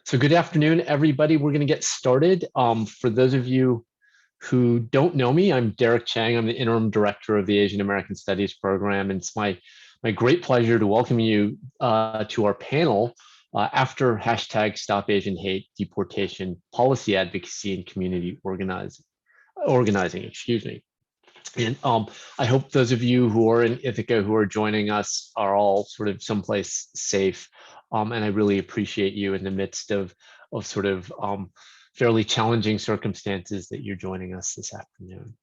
So good afternoon, everybody. We're going to get started. For those of you who don't know me, I'm Derek Chang. I'm the interim director of the Asian American Studies program. And it's my great pleasure to welcome you to our panel after hashtag Stop Asian Hate, Deportation, Policy Advocacy, and Community Organizing, excuse me. And I hope those of you who are in Ithaca who are joining us are all sort of someplace safe. And I really appreciate you in the midst of sort of fairly challenging circumstances that you're joining us this afternoon.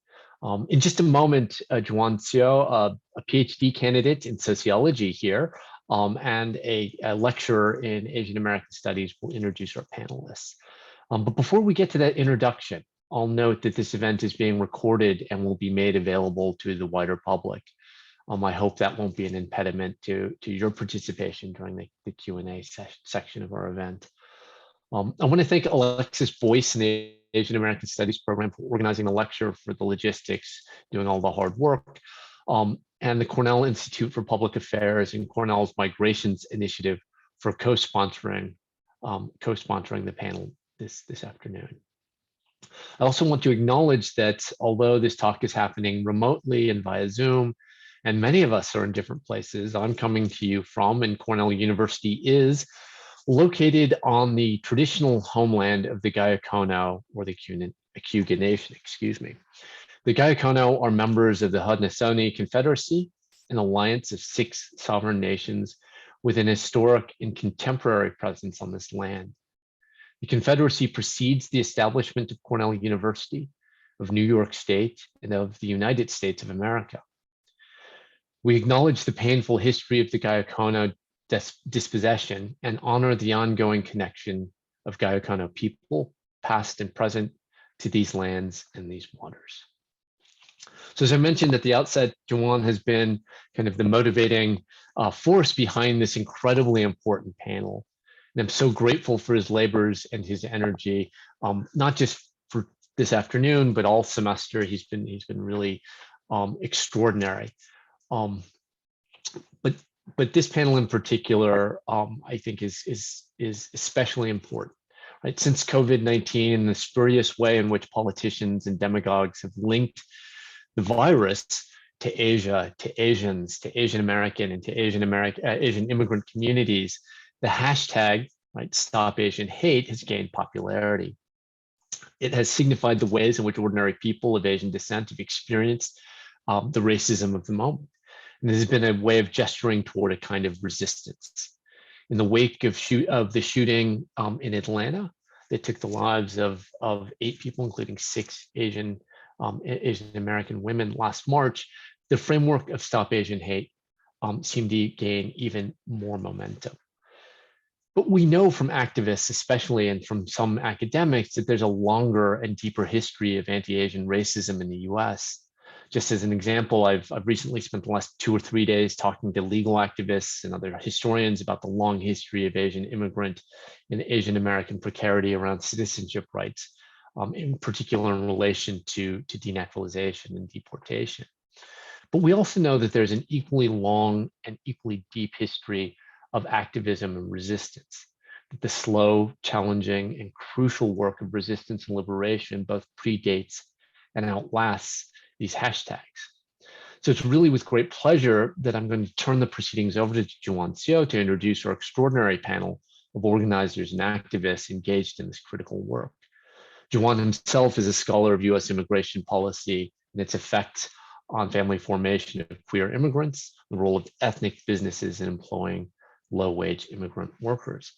In just a moment, Juan Seo, a PhD candidate in sociology here and a lecturer in Asian American Studies, will introduce our panelists. But before we get to that introduction, I'll note that this event is being recorded and will be made available to the wider public. I hope that won't be an impediment to your participation during the Q&A section of our event. I want to thank Alexis Boyce and the Asian American Studies program for organizing the lecture, for the logistics, doing all the hard work, and the Cornell Institute for Public Affairs and Cornell's Migrations Initiative for co-sponsoring the panel this afternoon. I also want to acknowledge that although this talk is happening remotely and via Zoom, and many of us are in different places, I'm coming to you from, and Cornell University is located on the traditional homeland of the Gayakono, or the Cayuga Nation, excuse me. The Gayakono are members of the Haudenosaunee Confederacy, an alliance of 6 sovereign nations with an historic and contemporary presence on this land. The Confederacy precedes the establishment of Cornell University, of New York State, and of the United States of America. We acknowledge the painful history of the Gayakono dispossession and honor the ongoing connection of Gayakono people, past and present, to these lands and these waters. So as I mentioned at the outset, Juan has been kind of the motivating force behind this incredibly important panel. And I'm so grateful for his labors and his energy, not just for this afternoon, but all semester. He's been really extraordinary. But this panel in particular, I think is especially important, right? Since COVID-19 and the spurious way in which politicians and demagogues have linked the virus to Asia, to Asians, to Asian American, and to Asian immigrant communities, the hashtag, right, Stop Asian Hate, has gained popularity. It has signified the ways in which ordinary people of Asian descent have experienced the racism of the moment. And this has been a way of gesturing toward a kind of resistance. In the wake of the shooting in Atlanta that took the lives of 8 people, including 6 Asian American women last March, the framework of Stop Asian Hate seemed to gain even more momentum. But we know from activists, especially, and from some academics, that there's a longer and deeper history of anti-Asian racism in the US. Just as an example, I've recently spent the last 2 or 3 days talking to legal activists and other historians about the long history of Asian immigrant and Asian American precarity around citizenship rights, in particular in relation to denaturalization and deportation. But we also know that there's an equally long and equally deep history of activism and resistance. The slow, challenging, and crucial work of resistance and liberation both predates and outlasts these hashtags. So it's really with great pleasure that I'm going to turn the proceedings over to Juan Seo to introduce our extraordinary panel of organizers and activists engaged in this critical work. Juan himself is a scholar of US immigration policy and its effects on family formation of queer immigrants, the role of ethnic businesses in employing low-wage immigrant workers.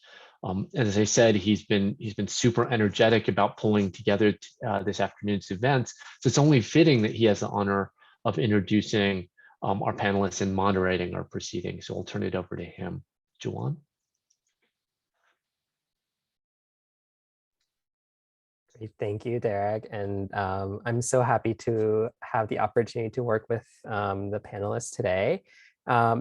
As I said, he's been super energetic about pulling together this afternoon's events. So it's only fitting that he has the honor of introducing our panelists and moderating our proceedings. So I'll turn it over to him. Juan. Thank you, Derek. And I'm so happy to have the opportunity to work with the panelists today.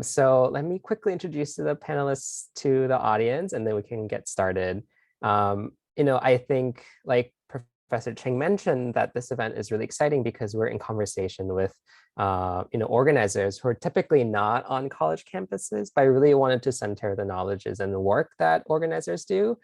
So let me quickly introduce the panelists to the audience, and then we can get started. I think, like Professor Chang mentioned, that this event is really exciting because we're in conversation with organizers who are typically not on college campuses, but I really wanted to center the knowledges and the work that organizers do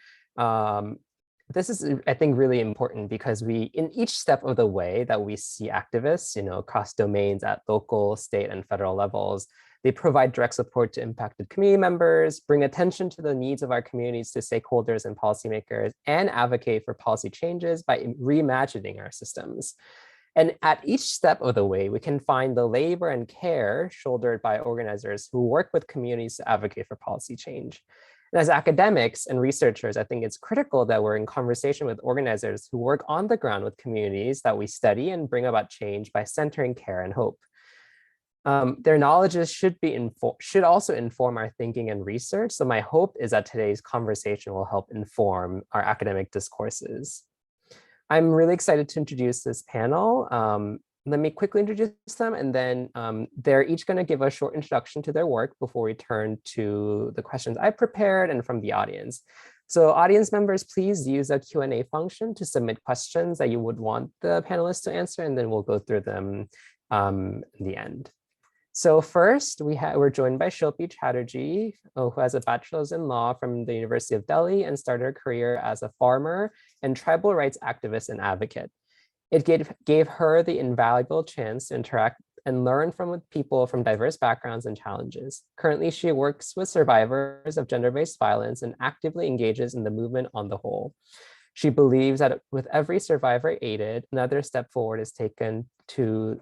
This is, I think, really important because in each step of the way that we see activists, across domains at local, state, and federal levels, they provide direct support to impacted community members, bring attention to the needs of our communities to stakeholders and policymakers, and advocate for policy changes by reimagining our systems. And at each step of the way, we can find the labor and care shouldered by organizers who work with communities to advocate for policy change. And as academics and researchers, I think it's critical that we're in conversation with organizers who work on the ground with communities that we study and bring about change by centering care and hope. Their knowledges should also inform our thinking and research. So my hope is that today's conversation will help inform our academic discourses. I'm really excited to introduce this panel. Let me quickly introduce them, and then they're each going to give a short introduction to their work before we turn to the questions I prepared and from the audience. So audience members, please use the Q&A function to submit questions that you would want the panelists to answer, and then we'll go through them in the end. So first, we're joined by Shilpy Chatterjee, who has a bachelor's in law from the University of Delhi and started her career as a farmer and tribal rights activist and advocate. It gave her the invaluable chance to interact and learn from people from diverse backgrounds and challenges. Currently, she works with survivors of gender-based violence and actively engages in the movement on the whole. She believes that with every survivor aided, another step forward is taken to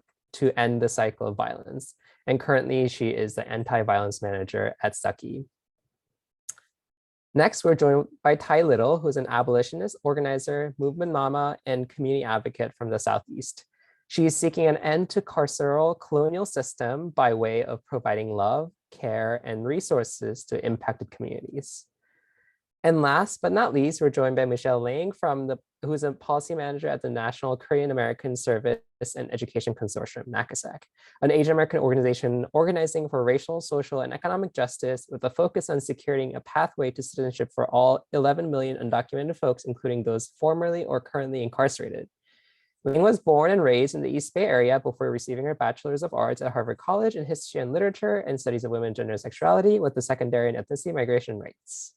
end the cycle of violence. And currently, she is the anti-violence manager at SAKHI. Next, we're joined by Ty Little, who's an abolitionist, organizer, movement mama, and community advocate from the Southeast. She is seeking an end to carceral colonial system by way of providing love, care, and resources to impacted communities. And last but not least, we're joined by Michelle Lang, who's a policy manager at the National Korean American Service and Education Consortium, NAKASEC, an Asian American organization organizing for racial, social, and economic justice with a focus on securing a pathway to citizenship for all 11 million undocumented folks, including those formerly or currently incarcerated. Lang was born and raised in the East Bay area before receiving her Bachelor's of Arts at Harvard College in History and Literature and Studies of Women, Gender, and Sexuality with a secondary in Ethnicity, Migration, and Race.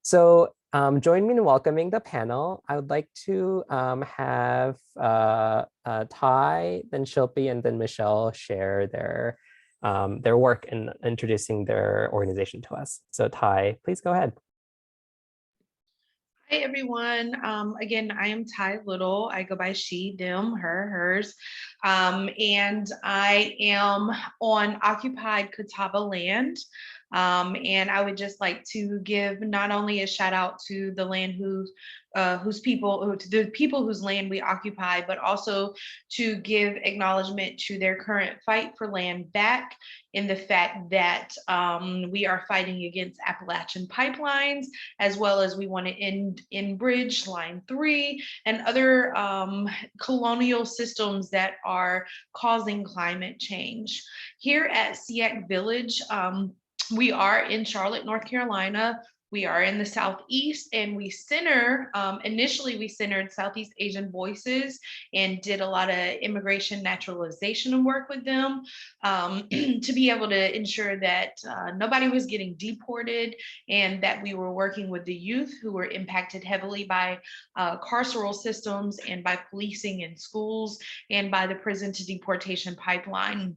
So join me in welcoming the panel. I would like to have Ty, then Shilpy, and then Michelle share their work in introducing their organization to us. So Ty, please go ahead. Hi, everyone. Again, I am Ty Little. I go by she, them, her, hers. And I am on occupied Catawba land. And I would just like to give not only a shout out to the land to the people whose land we occupy, but also to give acknowledgement to their current fight for land back in the fact that we are fighting against Appalachian pipelines, as well as we want to end Bridge Line 3 and other colonial systems that are causing climate change. Here at SEAC Village, we are in Charlotte, North Carolina. We are in the Southeast, and we center, initially we centered Southeast Asian voices and did a lot of immigration naturalization work with them to be able to ensure that nobody was getting deported, and that we were working with the youth who were impacted heavily by carceral systems and by policing in schools and by the prison to deportation pipeline.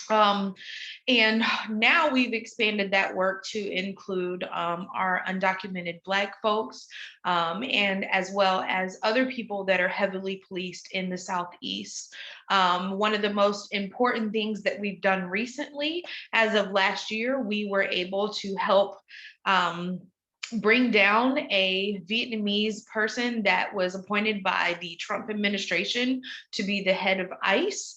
And now we've expanded that work to include our undocumented Black folks, and as well as other people that are heavily policed in the Southeast. One of the most important things that we've done recently, as of last year, we were able to help bring down a Vietnamese person that was appointed by the Trump administration to be the head of ICE.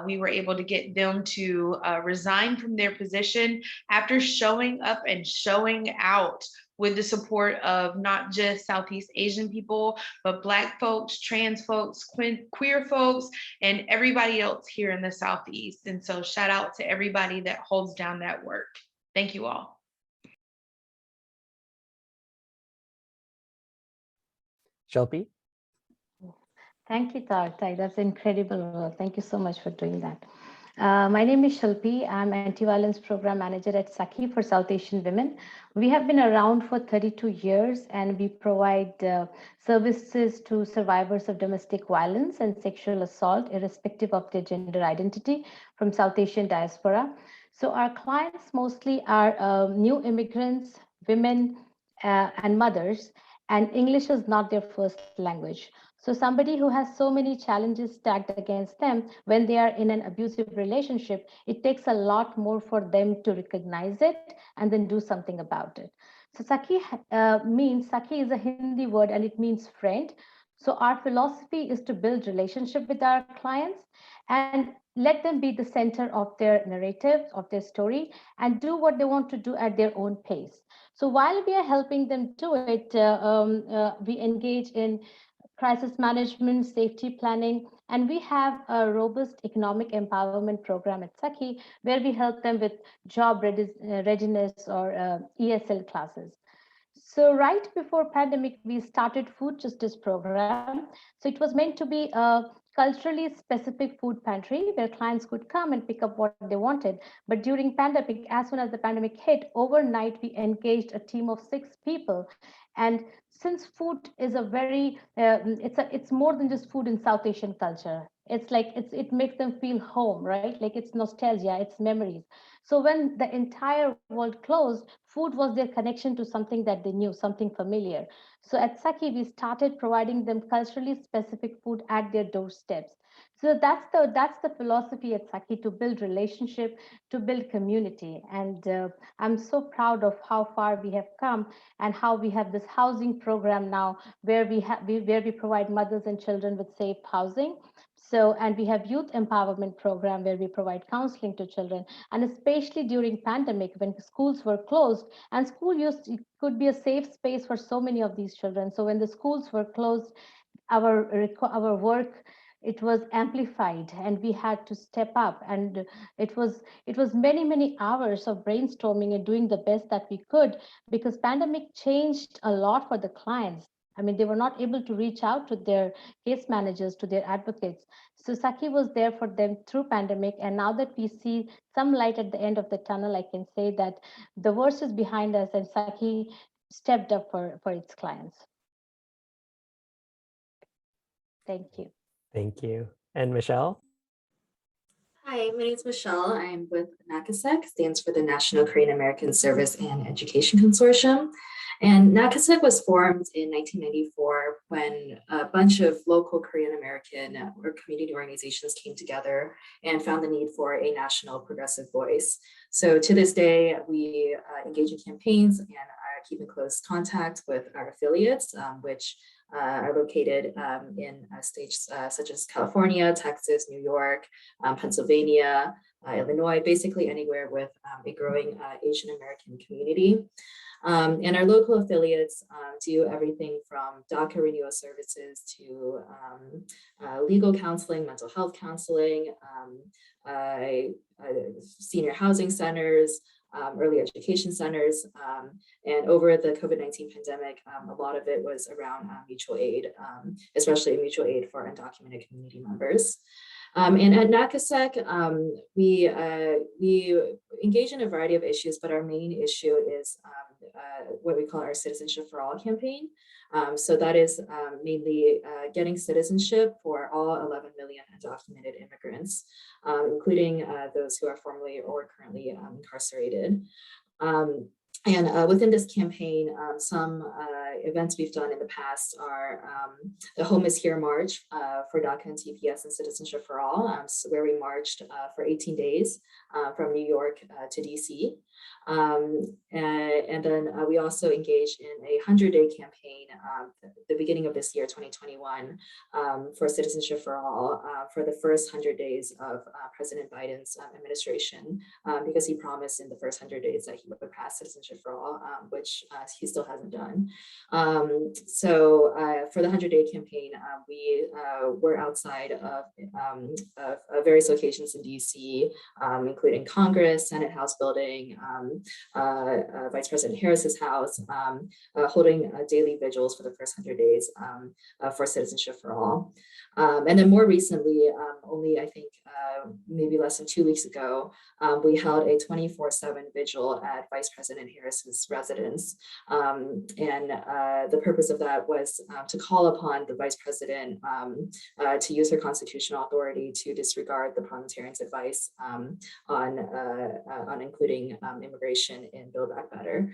We were able to get them to resign from their position after showing up and showing out with the support of not just Southeast Asian people, but Black folks, trans folks, queer folks, and everybody else here in the Southeast. And so shout out to everybody that holds down that work. Thank you all. Shilpy? Thank you, Ty. That's incredible. Thank you so much for doing that. My name is Shilpy. I'm Anti-Violence Program Manager at SAKHI for South Asian Women. We have been around for 32 years and we provide services to survivors of domestic violence and sexual assault, irrespective of their gender identity, from South Asian diaspora. So our clients mostly are new immigrants, women, and mothers, and English is not their first language. So somebody who has so many challenges stacked against them when they are in an abusive relationship, it takes a lot more for them to recognize it and then do something about it. So Sakhi is a Hindi word and it means friend. So our philosophy is to build relationship with our clients and let them be the center of their narrative, of their story, and do what they want to do at their own pace. So while we are helping them do it, we engage in crisis management, safety planning, and we have a robust economic empowerment program at SAKHI where we help them with job readiness or ESL classes. So right before pandemic, we started food justice program. So it was meant to be a culturally specific food pantry where clients could come and pick up what they wanted. But during pandemic, as soon as the pandemic hit, overnight we engaged a team of 6 people. And since food is a very, it's more than just food in South Asian culture. It's like it makes them feel home, right? Like it's nostalgia, it's memories. So when the entire world closed, food was their connection to something that they knew, something familiar. So at SAKHI, we started providing them culturally specific food at their doorsteps. So that's the philosophy at SAKHI, to build relationship, to build community. And I'm so proud of how far we have come and how we have this housing program now where we provide mothers and children with safe housing. So, and we have youth empowerment program where we provide counseling to children, and especially during pandemic when schools were closed, and it could be a safe space for so many of these children. So when the schools were closed, our work, it was amplified and we had to step up, and it was many hours of brainstorming and doing the best that we could, because pandemic changed a lot for the clients. I mean, they were not able to reach out to their case managers, to their advocates. So SAKHI was there for them through pandemic, and now that we see some light at the end of the tunnel, I can say that the worst is behind us and SAKHI stepped up for its clients. Thank you. Thank you. And Michelle? Hi, my name is Michelle. I'm with NACASEC, stands for the National Korean American Service and Education Consortium. And NACASEC was formed in 1994 when a bunch of local Korean American or community organizations came together and found the need for a national progressive voice. So to this day, we engage in campaigns and are keeping close contact with our affiliates, which are located in states such as California, Texas, New York, Pennsylvania, Illinois, basically anywhere with a growing Asian American community. And our local affiliates do everything from DACA renewal services to legal counseling, mental health counseling, senior housing centers, early education centers, and over the COVID-19 pandemic, a lot of it was around mutual aid, especially mutual aid for undocumented community members. And at NACASEC, we engage in a variety of issues, but our main issue is what we call our Citizenship for All campaign. So that is mainly getting citizenship for all 11 million undocumented immigrants, including those who are formerly or currently incarcerated. And within this campaign, some events we've done in the past are the Home is Here March for DACA and TPS and Citizenship for All, where we marched for 18 days from New York to DC. And then we also engaged in a 100-day campaign at the beginning of this year, 2021, for Citizenship for All for the first 100 days of President Biden's administration, because he promised in the first 100 days that he would pass Citizenship for All, which he still hasn't done. So for the 100-day campaign, we were outside of various locations in DC, including Congress, Senate House building, Vice President Harris's house, holding daily vigils individuals for the first 100 days for Citizenship for All. And then more recently, only I think maybe less than 2 weeks ago, we held a 24/7 vigil at Vice President Harris's residence. And the purpose of that was to call upon the Vice President to use her constitutional authority to disregard the parliamentarian's advice on including immigration in Build Back Better.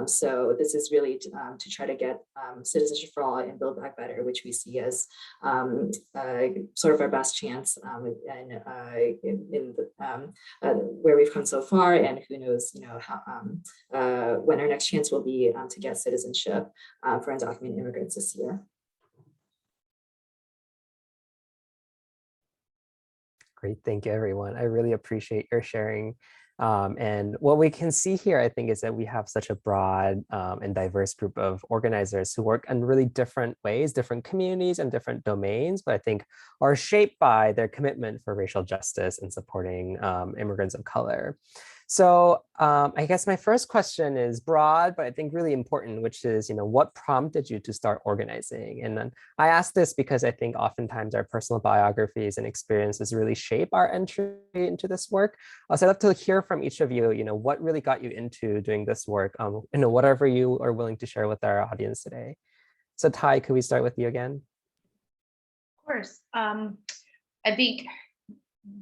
So this is really to try to get Citizenship for All and Build Back Better, which we see as sort of our best chance where we've come so far, and who knows, how when our next chance will be to get citizenship for undocumented immigrants this year. Great, thank you, everyone. I really appreciate your sharing. And what we can see here, I think, is that we have such a broad and diverse group of organizers who work in really different ways, different communities and different domains, but I think are shaped by their commitment for racial justice and supporting immigrants of color. So I guess my first question is broad, but I think really important, which is, what prompted you to start organizing? And then I ask this because I think oftentimes our personal biographies and experiences really shape our entry into this work. So I'd love to hear from each of you, what really got you into doing this work, whatever you are willing to share with our audience today. So Ty, could we start with you again? Of course. I think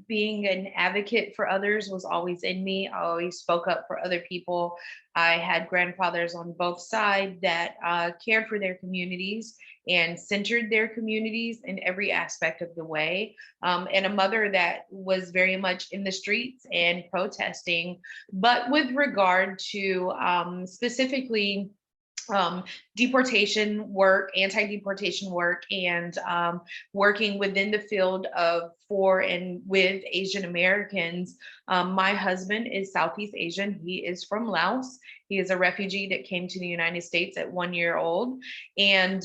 being an advocate for others was always in me. I always spoke up for other people. I had grandfathers on both sides that cared for their communities and centered their communities in every aspect of the way. And a mother that was very much in the streets and protesting. But with regard to specifically deportation work, anti-deportation work, and working within the field of for and with Asian Americans. My husband is Southeast Asian. He is from Laos. He is a refugee that came to the United States at 1 year old, and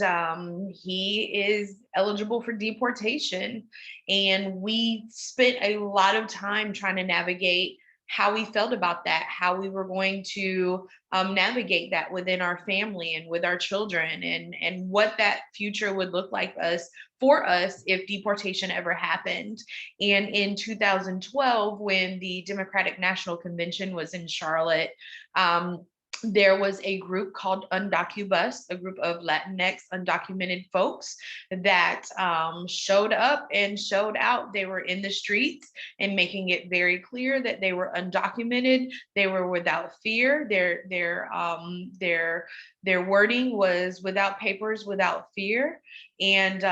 he is eligible for deportation. And we spent a lot of time trying to navigate how we felt about that, how we were going to navigate that within our family and with our children, and what that future would look like for us if deportation ever happened. And in 2012, when the Democratic National Convention was in Charlotte, there was a group called Undocubus, a group of Latinx undocumented folks that showed up and showed out. They were in the streets and making it very clear that they were undocumented. They were without fear. Their wording was without papers, without fear. And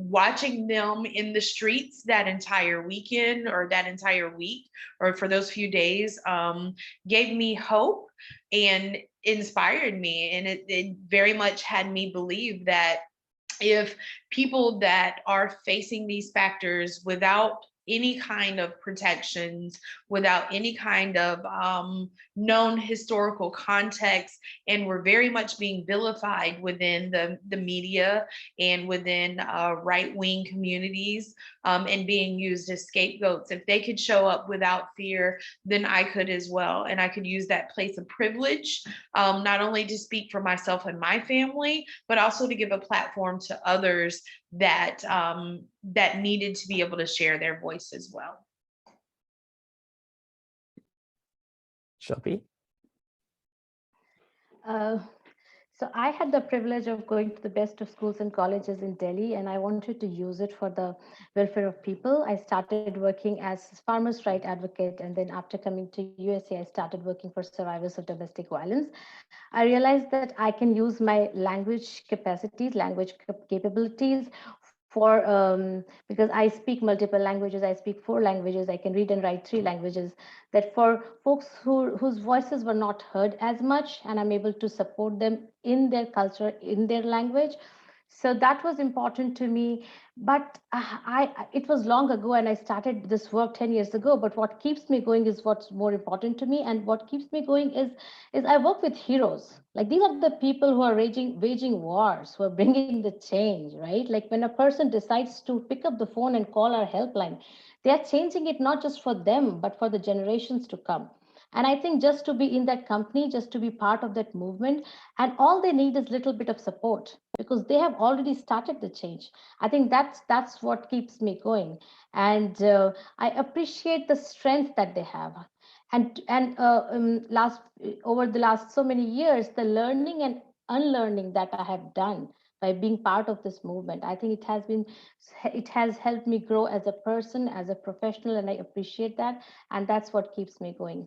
watching them in the streets that entire weekend or that entire week or for those few days gave me hope and inspired me. And it very much had me believe that if people that are facing these factors without any kind of protections, without any kind of known historical context, and were very much being vilified within the media and within right-wing communities and being used as scapegoats. If they could show up without fear, then I could as well. And I could use that place of privilege, not only to speak for myself and my family, but also to give a platform to others that that needed to be able to share their voice as well. Shilpy? So I had the privilege of going to the best of schools and colleges in Delhi, and I wanted to use it for the welfare of people. I started working as a farmers' rights advocate, and then after coming to USA, I started working for survivors of domestic violence. I realized that I can use my language capacities, language capabilities for, because I speak multiple languages, I speak 4 languages, I can read and write 3 languages, that for folks whose voices were not heard as much, and I'm able to support them in their culture, in their language. So that was important to me. But it was long ago, and I started this work 10 years ago. But what keeps me going is what's more important to me. And what keeps me going is I work with heroes. Like, these are the people who are waging wars, who are bringing the change, right? Like, when a person decides to pick up the phone and call our helpline, they are changing it not just for them, but for the generations to come. And I think just to be in that company, just to be part of that movement, and all they need is a little bit of support. because they have already started the change. I think that's what keeps me going, and I appreciate the strength that they have. And last over the last so many years, the learning and unlearning that I have done by being part of this movement, I think it has helped me grow as a person, as a professional, and I appreciate that. And that's what keeps me going.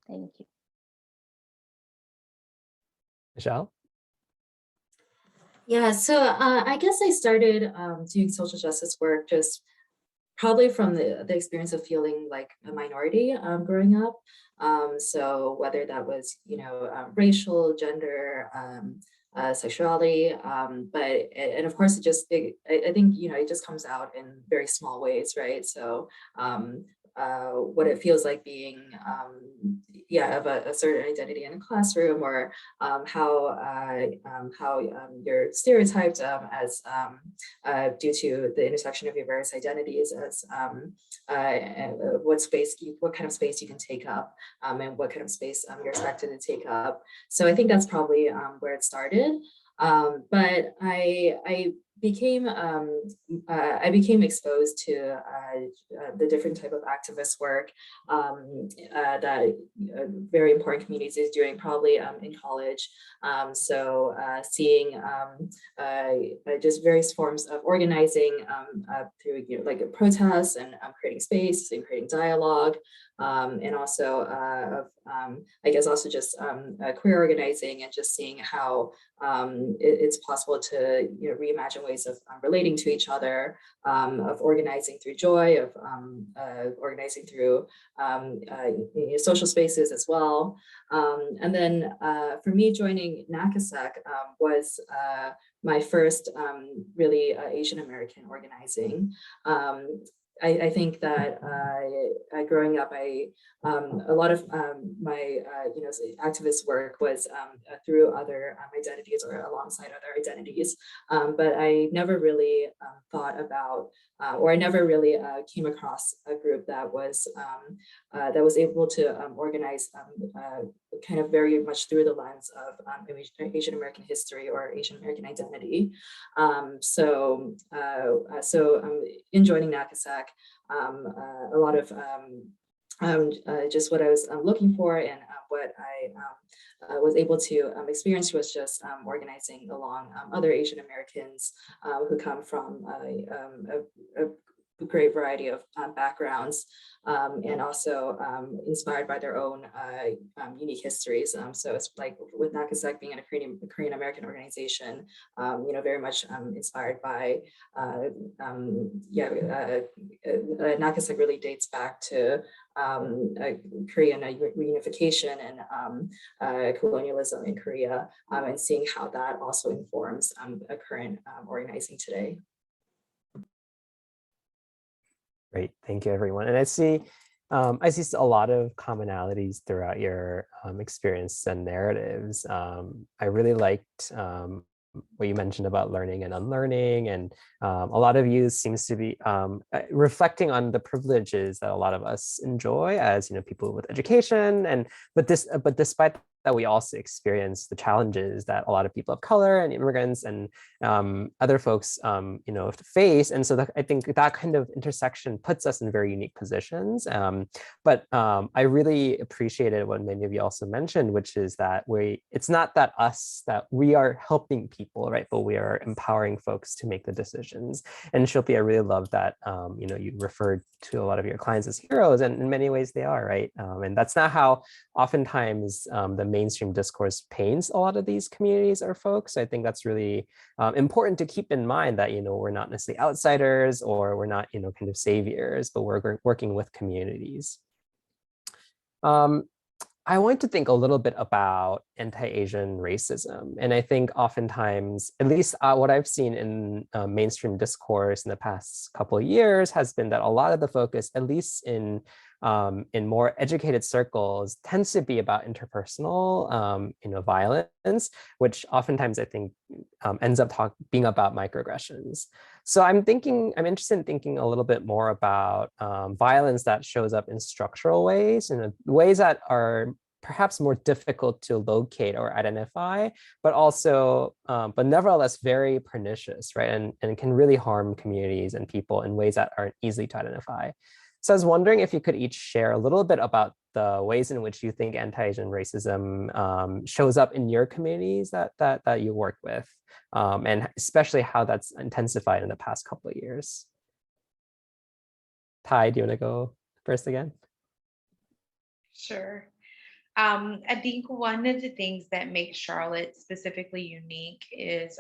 Thank you. Michelle? Yeah, so I guess I started doing social justice work just probably from the experience of feeling like a minority growing up. So whether that was, racial, gender, sexuality, and of course I think, it just comes out in very small ways, right? So what it feels like being, of a certain identity in a classroom, or how you're stereotyped as due to the intersection of your various identities, as what kind of space you can take up, and what kind of space you're expected to take up. So I think that's probably where it started. But I became exposed to the different type of activist work that very important communities is doing, probably in college. So seeing just various forms of organizing through like protests and creating space and creating dialogue, and also I guess also just queer organizing, and just seeing how it's possible to reimagine ways of relating to each other, of organizing through joy, of organizing through social spaces as well. And then for me, joining NACASEC was my first really Asian American organizing. I think that growing up, a lot of my activist work was through other identities or alongside other identities, but I never really thought about, or I never really came across a group that was able to organize kind of very much through the lens of Asian American history or Asian American identity. So in joining NACASEC, a lot of just what I was looking for, and what I was able to experience was just organizing along other Asian Americans who come from a great variety of backgrounds, and also inspired by their own unique histories. So it's like with NACASEC being a Korean American organization, very much inspired by, NACASEC really dates back to Korean reunification and colonialism in Korea, and seeing how that also informs a current organizing today. Great, thank you, everyone. And I see a lot of commonalities throughout your experience and narratives. I really liked what you mentioned about learning and unlearning, and a lot of you seems to be reflecting on the privileges that a lot of us enjoy as people with education, but despite that, we also experience the challenges that a lot of people of color and immigrants and other folks face. And so I think that kind of intersection puts us in very unique positions. But I really appreciated what many of you also mentioned, which is that it's not that we are helping people, right? But we are empowering folks to make the decisions. And Shilpy, I really love that you referred to a lot of your clients as heroes, and in many ways they are, right? And that's not how oftentimes the mainstream discourse paints a lot of these communities or folks. I think that's really important to keep in mind, that we're not necessarily outsiders, or we're not kind of saviors, but we're working with communities. I want to think a little bit about anti-Asian racism. And I think oftentimes, at least what I've seen in mainstream discourse in the past couple of years, has been that a lot of the focus, at least in more educated circles, tends to be about interpersonal violence, which oftentimes I think ends up being about microaggressions. So I'm interested in thinking a little bit more about violence that shows up in structural ways, ways that are perhaps more difficult to locate or identify, but also, but nevertheless very pernicious, right? And can really harm communities and people in ways that aren't easy to identify. So I was wondering if you could each share a little bit about the ways in which you think anti-Asian racism shows up in your communities that you work with, and especially how that's intensified in the past couple of years. Ty, do you want to go first again? Sure. I think one of the things that makes Charlotte specifically unique is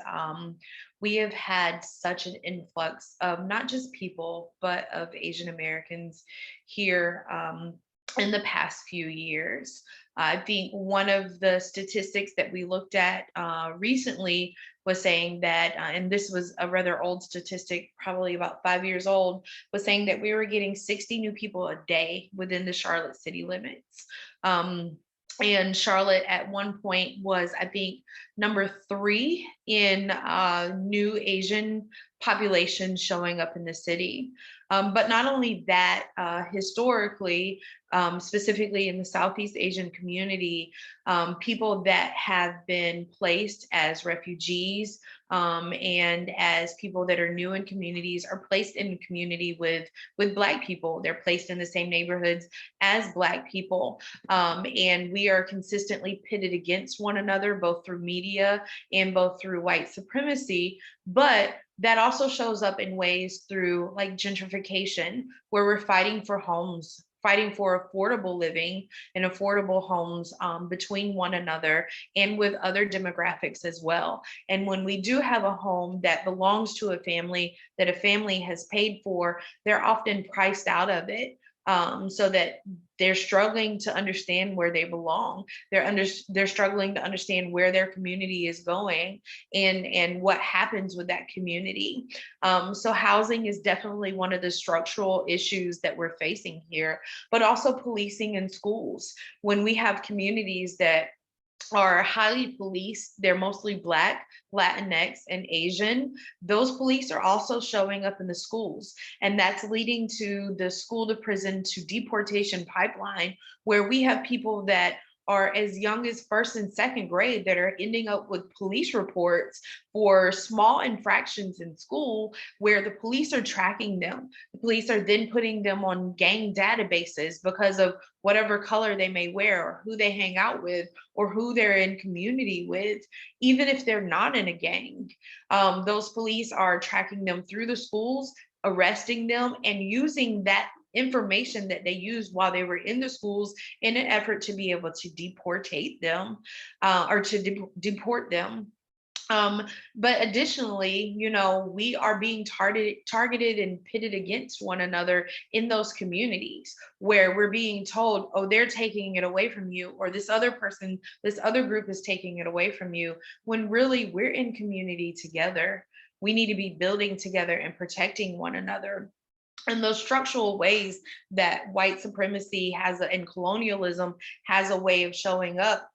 we have had such an influx of not just people, but of Asian Americans here in the past few years. I think one of the statistics that we looked at recently was saying that, and this was a rather old statistic, probably about 5 years old, was saying that we were getting 60 new people a day within the Charlotte city limits. And Charlotte at one point was, I think, number 3 in new Asian population showing up in the city. But not only that, historically, specifically in the Southeast Asian community, people that have been placed as refugees and as people that are new in communities are placed in community with Black people. They're placed in the same neighborhoods as Black people. And we are consistently pitted against one another, both through media and both through white supremacy. But that also shows up in ways through like gentrification, where we're fighting for homes, fighting for affordable living and affordable homes between one another and with other demographics as well. And when we do have a home that belongs to a family, that a family has paid for, they're often priced out of it. So that they're struggling to understand where they belong. They're struggling to understand where their community is going and what happens with that community. So housing is definitely one of the structural issues that we're facing here, but also policing in schools. When we have communities that are highly policed, they're mostly Black, Latinx, and Asian. Those police are also showing up in the schools. And that's leading to the school to prison to deportation pipeline, where we have people that are as young as 1st and 2nd grade that are ending up with police reports for small infractions in school, where the police are tracking them. The police are then putting them on gang databases because of whatever color they may wear or who they hang out with or who they're in community with, even if they're not in a gang. Those police are tracking them through the schools, arresting them, and using that information that they used while they were in the schools in an effort to be able to deportate them or to deport them. But additionally, you know, we are being targeted and pitted against one another in those communities where we're being told, oh, they're taking it away from you, or this other person, this other group is taking it away from you, when really we're in community together. We need to be building together and protecting one another. And those structural ways that white supremacy and colonialism has a way of showing up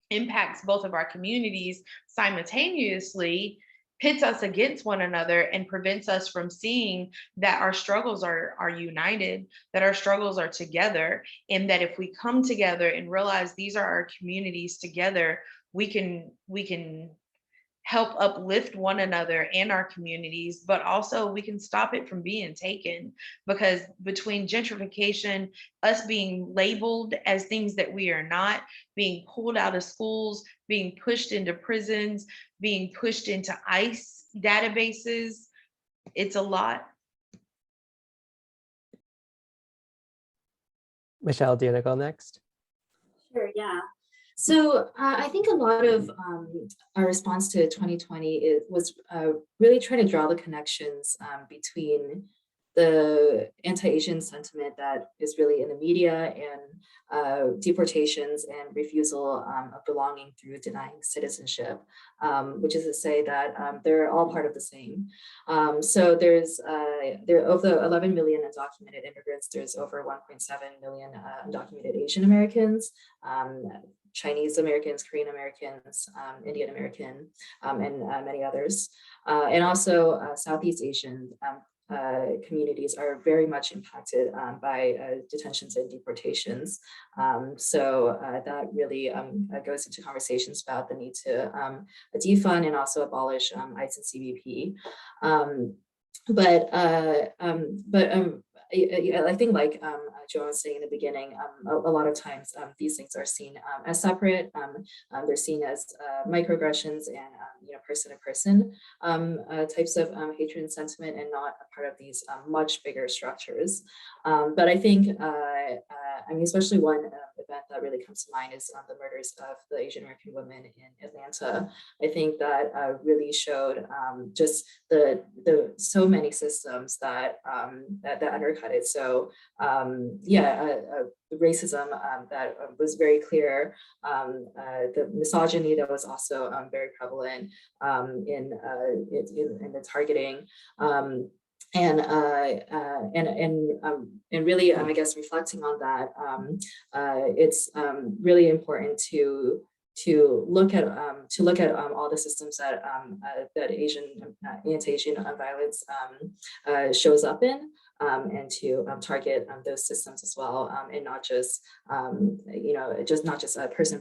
impacts both of our communities simultaneously, pits us against one another, and prevents us from seeing that our struggles are united, that our struggles are together, and that if we come together and realize these are our communities together, we can help uplift one another and our communities, but also we can stop it from being taken. Because between gentrification, us being labeled as things that we are not, being pulled out of schools, being pushed into prisons, being pushed into ICE databases, it's a lot. Michelle, do you want to go next? Sure, yeah. So I think a lot of our response to 2020 was really trying to draw the connections between the anti-Asian sentiment that is really in the media and deportations and refusal of belonging through denying citizenship, which is to say that they're all part of the same. So there of the 11 million undocumented immigrants, there's over 1.7 million undocumented Asian Americans, Chinese Americans, Korean Americans, Indian American, and many others. And also Southeast Asian communities are very much impacted by detentions and deportations. So that really goes into conversations about the need to defund and also abolish ICE and CBP. I think, like Joan was saying in the beginning, a lot of times these things are seen as separate. They're seen as microaggressions and person to person types of hatred and sentiment, and not a part of these much bigger structures. But I think, I mean, especially one event that really comes to mind is the murders of the Asian American women in Atlanta. I think that really showed just the so many systems that that undercut it. So the racism that was very clear, the misogyny that was also very prevalent in the targeting. And really, I guess, reflecting on that, it's really important to look at all the systems that that anti-Asian violence shows up in, and to target those systems as well, and not just not just a person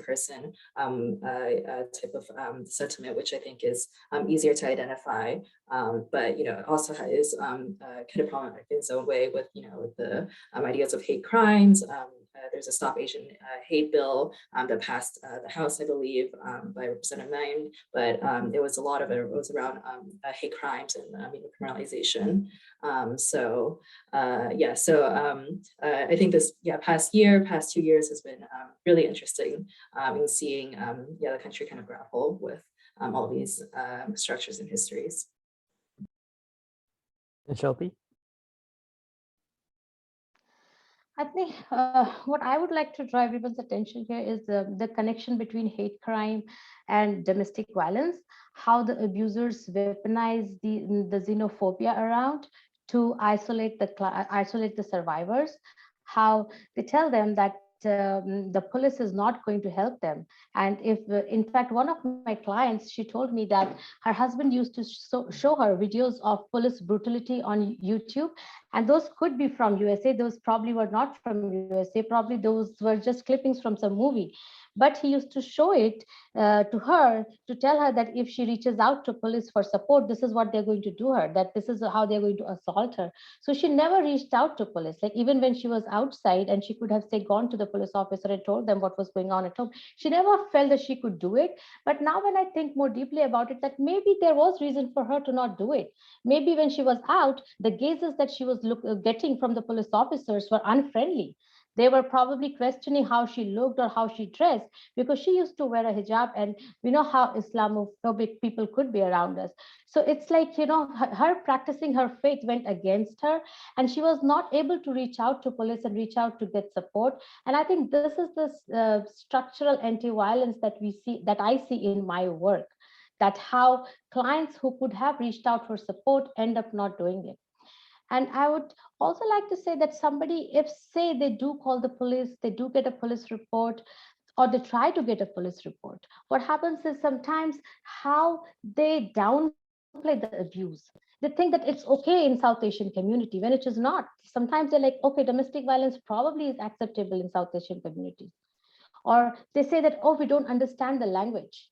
type of sentiment, which I think is easier to identify, but also is kind of prominent in its own way with with the ideas of hate crimes. There's a Stop Asian Hate bill that passed the House, I believe, by Representative Nine, but it was a lot of it was around hate crimes and criminalization. So I think this past 2 years has been really interesting in seeing the country kind of grapple with all these structures and histories. And Shilpy? I think what I would like to draw everyone's attention here is the connection between hate crime and domestic violence, how the abusers weaponize the xenophobia around to isolate the survivors, how they tell them that the police is not going to help them. And if, in fact, one of my clients, she told me that her husband used to show her videos of police brutality on YouTube, and those could be from USA. Those probably were not from USA. Probably those were just clippings from some movie. But he used to show it to her to tell her that if she reaches out to police for support, this is what they're going to do her, that this is how they're going to assault her. So she never reached out to police. Like even when she was outside and she could have, say, gone to the police officer and told them what was going on at home, she never felt that she could do it. But now when I think more deeply about it, that maybe there was reason for her to not do it. Maybe when she was out, the gazes that she was getting from the police officers were unfriendly. They were probably questioning how she looked or how she dressed, because she used to wear a hijab, and we know how Islamophobic people could be around us. So it's like, her practicing her faith went against her, and she was not able to reach out to police and reach out to get support. And I think this is the structural anti-violence that I see in my work, that how clients who could have reached out for support end up not doing it. And I would also like to say that somebody, if say they do call the police, they do get a police report, or they try to get a police report, what happens is sometimes how they downplay the abuse. They think that it's okay in South Asian community when it is not. Sometimes they're like, okay, domestic violence probably is acceptable in South Asian communities. Or they say that, oh, we don't understand the language.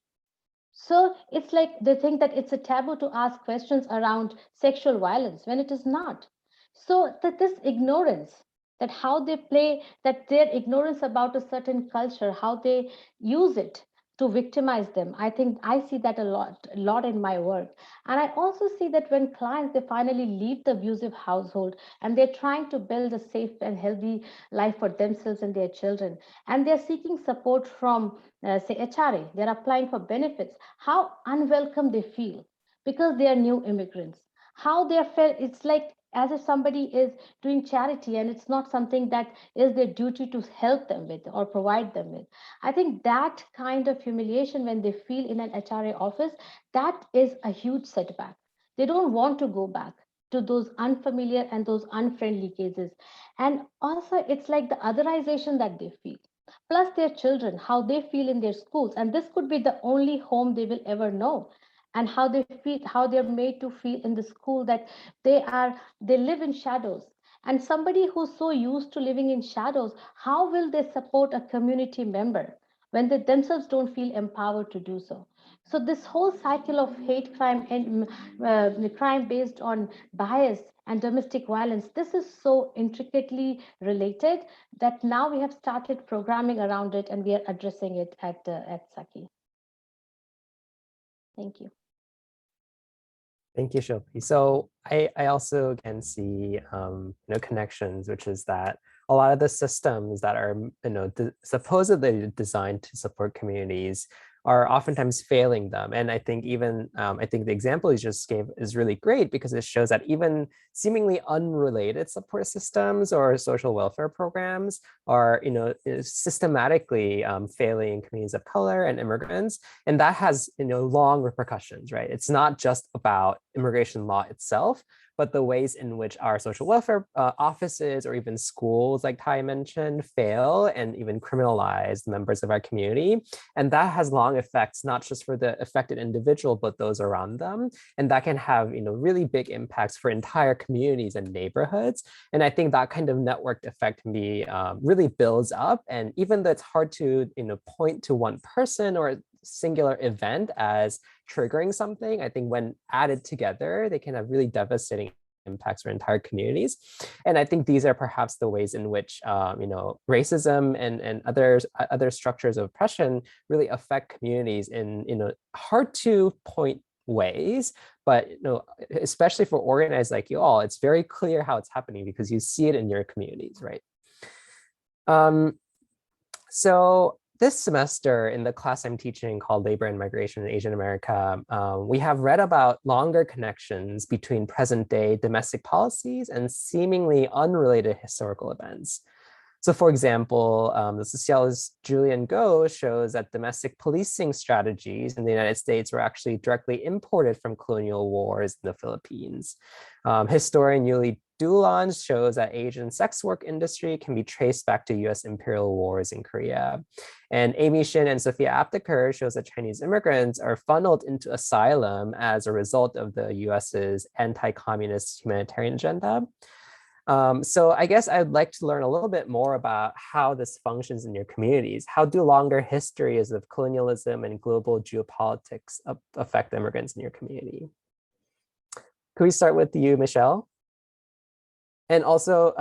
So it's like they think that it's a taboo to ask questions around sexual violence when it is not. So that this ignorance, that how they play, that their ignorance about a certain culture, how they use it to victimize them, I think I see that a lot in my work. And I also see that when clients, they finally leave the abusive household and they're trying to build a safe and healthy life for themselves and their children, and they're seeking support from say HRA, they're applying for benefits, how unwelcome they feel because they are new immigrants, how they felt, it's like as if somebody is doing charity and it's not something that is their duty to help them with or provide them with. I think that kind of humiliation when they feel in an HRA office, that is a huge setback. They don't want to go back to those unfamiliar and those unfriendly cases. And also it's like the otherization that they feel, plus their children, how they feel in their schools. And this could be the only home they will ever know. and how they feel, how they're made to feel in the school, that they live in shadows. And somebody who's so used to living in shadows, how will they support a community member when they themselves don't feel empowered to do so? So this whole cycle of hate crime and crime based on bias and domestic violence, this is so intricately related that now we have started programming around it, and we are addressing it at SAKHI. Thank you. Thank you, Shilpy. So I also can see connections, which is that a lot of the systems that are supposedly designed to support communities are oftentimes failing them. And I think even I think the example you just gave is really great, because it shows that even seemingly unrelated support systems or social welfare programs are systematically failing communities of color and immigrants. And that has long repercussions, right? It's not just about immigration law itself, but the ways in which our social welfare offices or even schools, like Ty mentioned, fail and even criminalize members of our community. And that has long effects, not just for the affected individual, but those around them. And that can have really big impacts for entire communities and neighborhoods. And I think that kind of networked effect can be really builds up. And even though it's hard to point to one person or singular event as triggering something, I think when added together, they can have really devastating impacts for entire communities. And I think these are perhaps the ways in which racism and other structures of oppression really affect communities in hard to point ways, but especially for organized like you all, it's very clear how it's happening because you see it in your communities, right? So this semester in the class I'm teaching called Labor and Migration in Asian America, we have read about longer connections between present day domestic policies and seemingly unrelated historical events. So for example, the sociologist Julian Goh shows that domestic policing strategies in the United States were actually directly imported from colonial wars in the Philippines. Historian Yuli Dulan shows that Asian sex work industry can be traced back to US imperial wars in Korea. And Amy Shin and Sophia Apteker shows that Chinese immigrants are funneled into asylum as a result of the US's anti-communist humanitarian agenda. So I guess I'd like to learn a little bit more about how this functions in your communities. How do longer histories of colonialism and global geopolitics affect immigrants in your community? Could we start with you, Michelle? And also,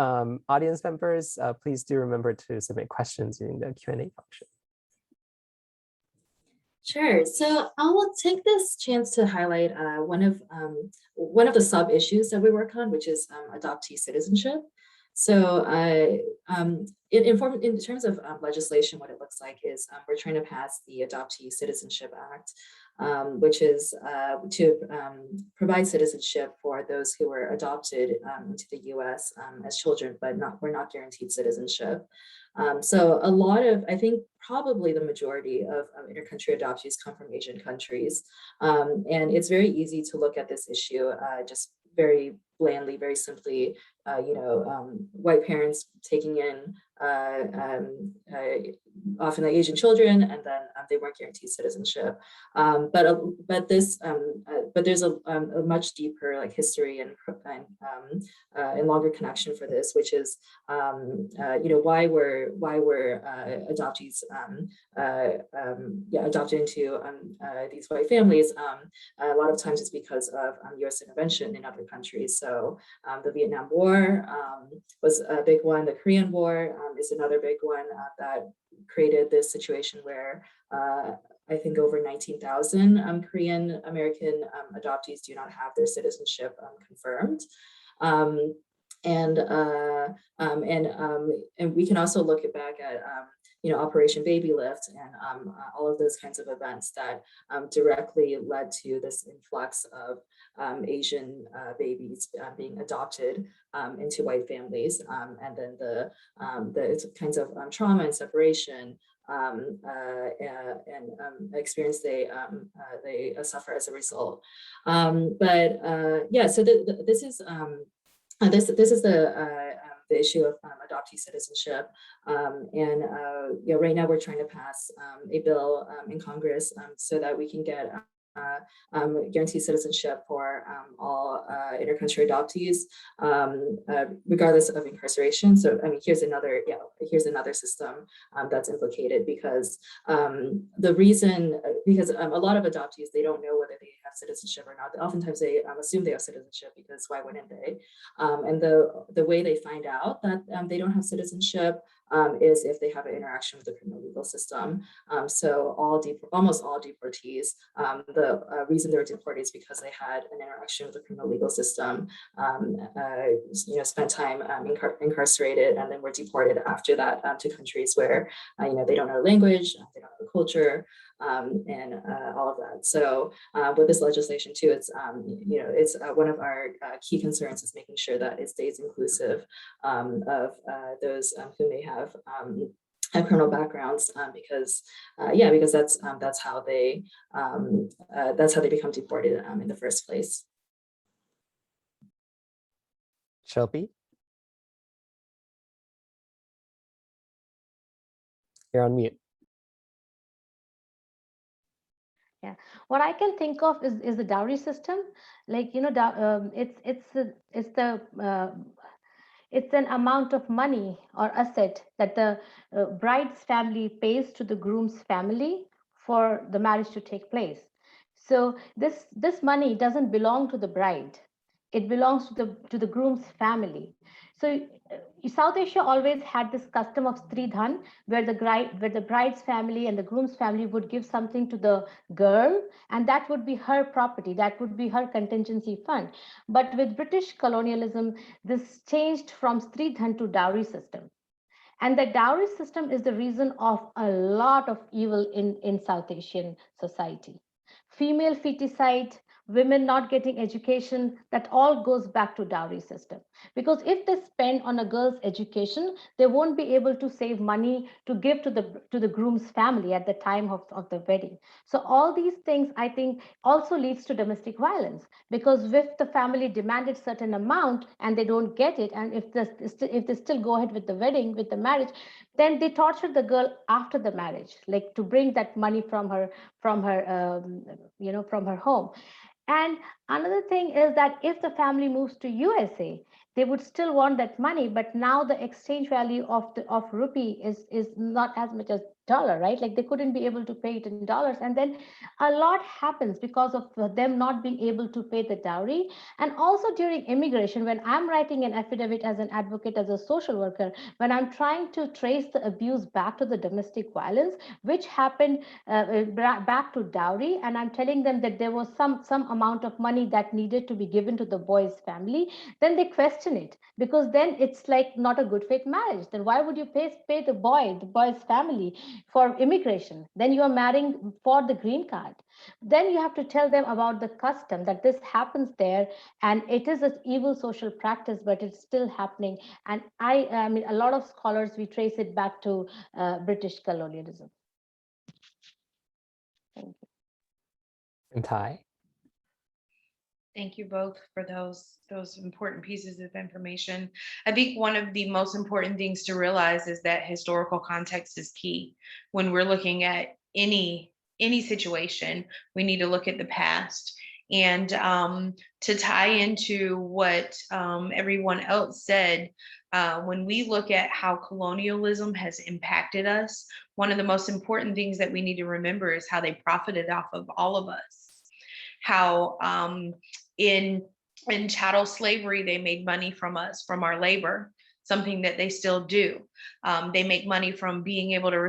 audience members, please do remember to submit questions using the Q&A function. Sure. So I will take this chance to highlight one of the sub issues that we work on, which is adoptee citizenship. So in terms of legislation, what it looks like is we're trying to pass the Adoptee Citizenship Act, which is to provide citizenship for those who were adopted into the US as children, but were not guaranteed citizenship. So a lot of, I think probably the majority of intercountry adoptees come from Asian countries. And it's very easy to look at this issue just very blandly, very simply, white parents taking in often the Asian children, and then they weren't guaranteed citizenship. But there's a much deeper history and longer connection for this, which is why were adoptees adopted into these white families. A lot of times it's because of U.S. intervention in other countries. So the Vietnam War was a big one. The Korean War is another big one that created this situation where I think over 19,000 Korean American adoptees do not have their citizenship confirmed. And we can also look back at Operation Baby Lift and all of those kinds of events that directly led to this influx of Asian babies being adopted into white families, and then the kinds of trauma and separation and experience they suffer as a result. So this is the issue of adoptee citizenship, right now we're trying to pass a bill in Congress so that we can get guarantee citizenship for all intercountry adoptees, regardless of incarceration. So, I mean, here's another system that's implicated because the reason, because a lot of adoptees, they don't know whether they have citizenship or not. Oftentimes they assume they have citizenship because why wouldn't they? And the way they find out that they don't have citizenship is if they have an interaction with the criminal legal system. So almost all deportees, the reason they were deported is because they had an interaction with the criminal legal system, spent time incarcerated, and then were deported after that to countries where they don't know language, they don't know the culture, and all of that. So with this legislation too, it's it's one of our key concerns is making sure that it stays inclusive of those who may have criminal backgrounds, because that's how they become deported in the first place. Shilpy? You're on mute. Yeah, what I can think of is the dowry system. Like, it's an amount of money or asset that the bride's family pays to the groom's family for the marriage to take place. So this money doesn't belong to the bride. It belongs to the groom's family. So South Asia always had this custom of stridhan, where the bride's family and the groom's family would give something to the girl, and that would be her property, that would be her contingency fund. But with British colonialism, this changed from stridhan to dowry system. And the dowry system is the reason of a lot of evil in South Asian society. Female feticide, women not getting education, that all goes back to dowry system. Because if they spend on a girl's education, they won't be able to save money to give to the groom's family at the time of the wedding. So all these things, I think, also leads to domestic violence, because if the family demanded certain amount and they don't get it, and if they still go ahead with the wedding, with the marriage, then they torture the girl after the marriage, like to bring that money from her home. And another thing is that if the family moves to USA, they would still want that money, but now the exchange value of rupee is not as much as dollar, right? Like they couldn't be able to pay it in dollars, and then a lot happens because of them not being able to pay the dowry. And also during immigration, when I'm writing an affidavit as an advocate, as a social worker, when I'm trying to trace the abuse back to the domestic violence, which happened back to dowry, and I'm telling them that there was some amount of money that needed to be given to the boy's family, then they question it, because then it's like not a good faith marriage. Then why would you pay the boy's family for immigration? Then you are marrying for the green card. Then you have to tell them about the custom that this happens there, and it is an evil social practice, but it's still happening. And I mean, a lot of scholars, we trace it back to British colonialism. Thank you. And Ty? Thank you both for those important pieces of information. I think one of the most important things to realize is that historical context is key. When we're looking at any situation, we need to look at the past. And to tie into what everyone else said, when we look at how colonialism has impacted us, one of the most important things that we need to remember is how they profited off of all of us. How in chattel slavery, they made money from us, from our labor, something that they still do. They make money from being able to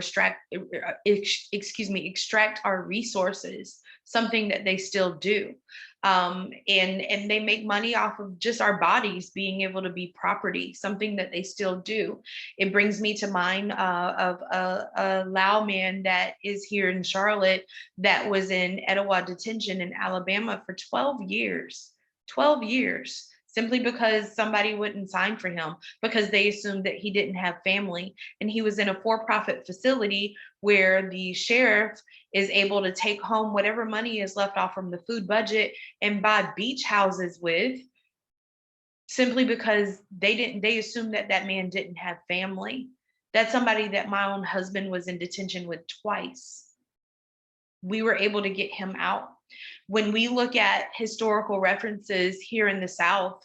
extract our resources, something that they still do. And they make money off of just our bodies being able to be property, something that they still do. It brings me to mind of a Lao man that is here in Charlotte that was in Etowah detention in Alabama for 12 years, simply because somebody wouldn't sign for him, because they assumed that he didn't have family. And he was in a for-profit facility where the sheriff is able to take home whatever money is left off from the food budget and buy beach houses with, simply because they assumed that that man didn't have family. That's somebody that my own husband was in detention with twice. We were able to get him out When we look at historical references here in the South,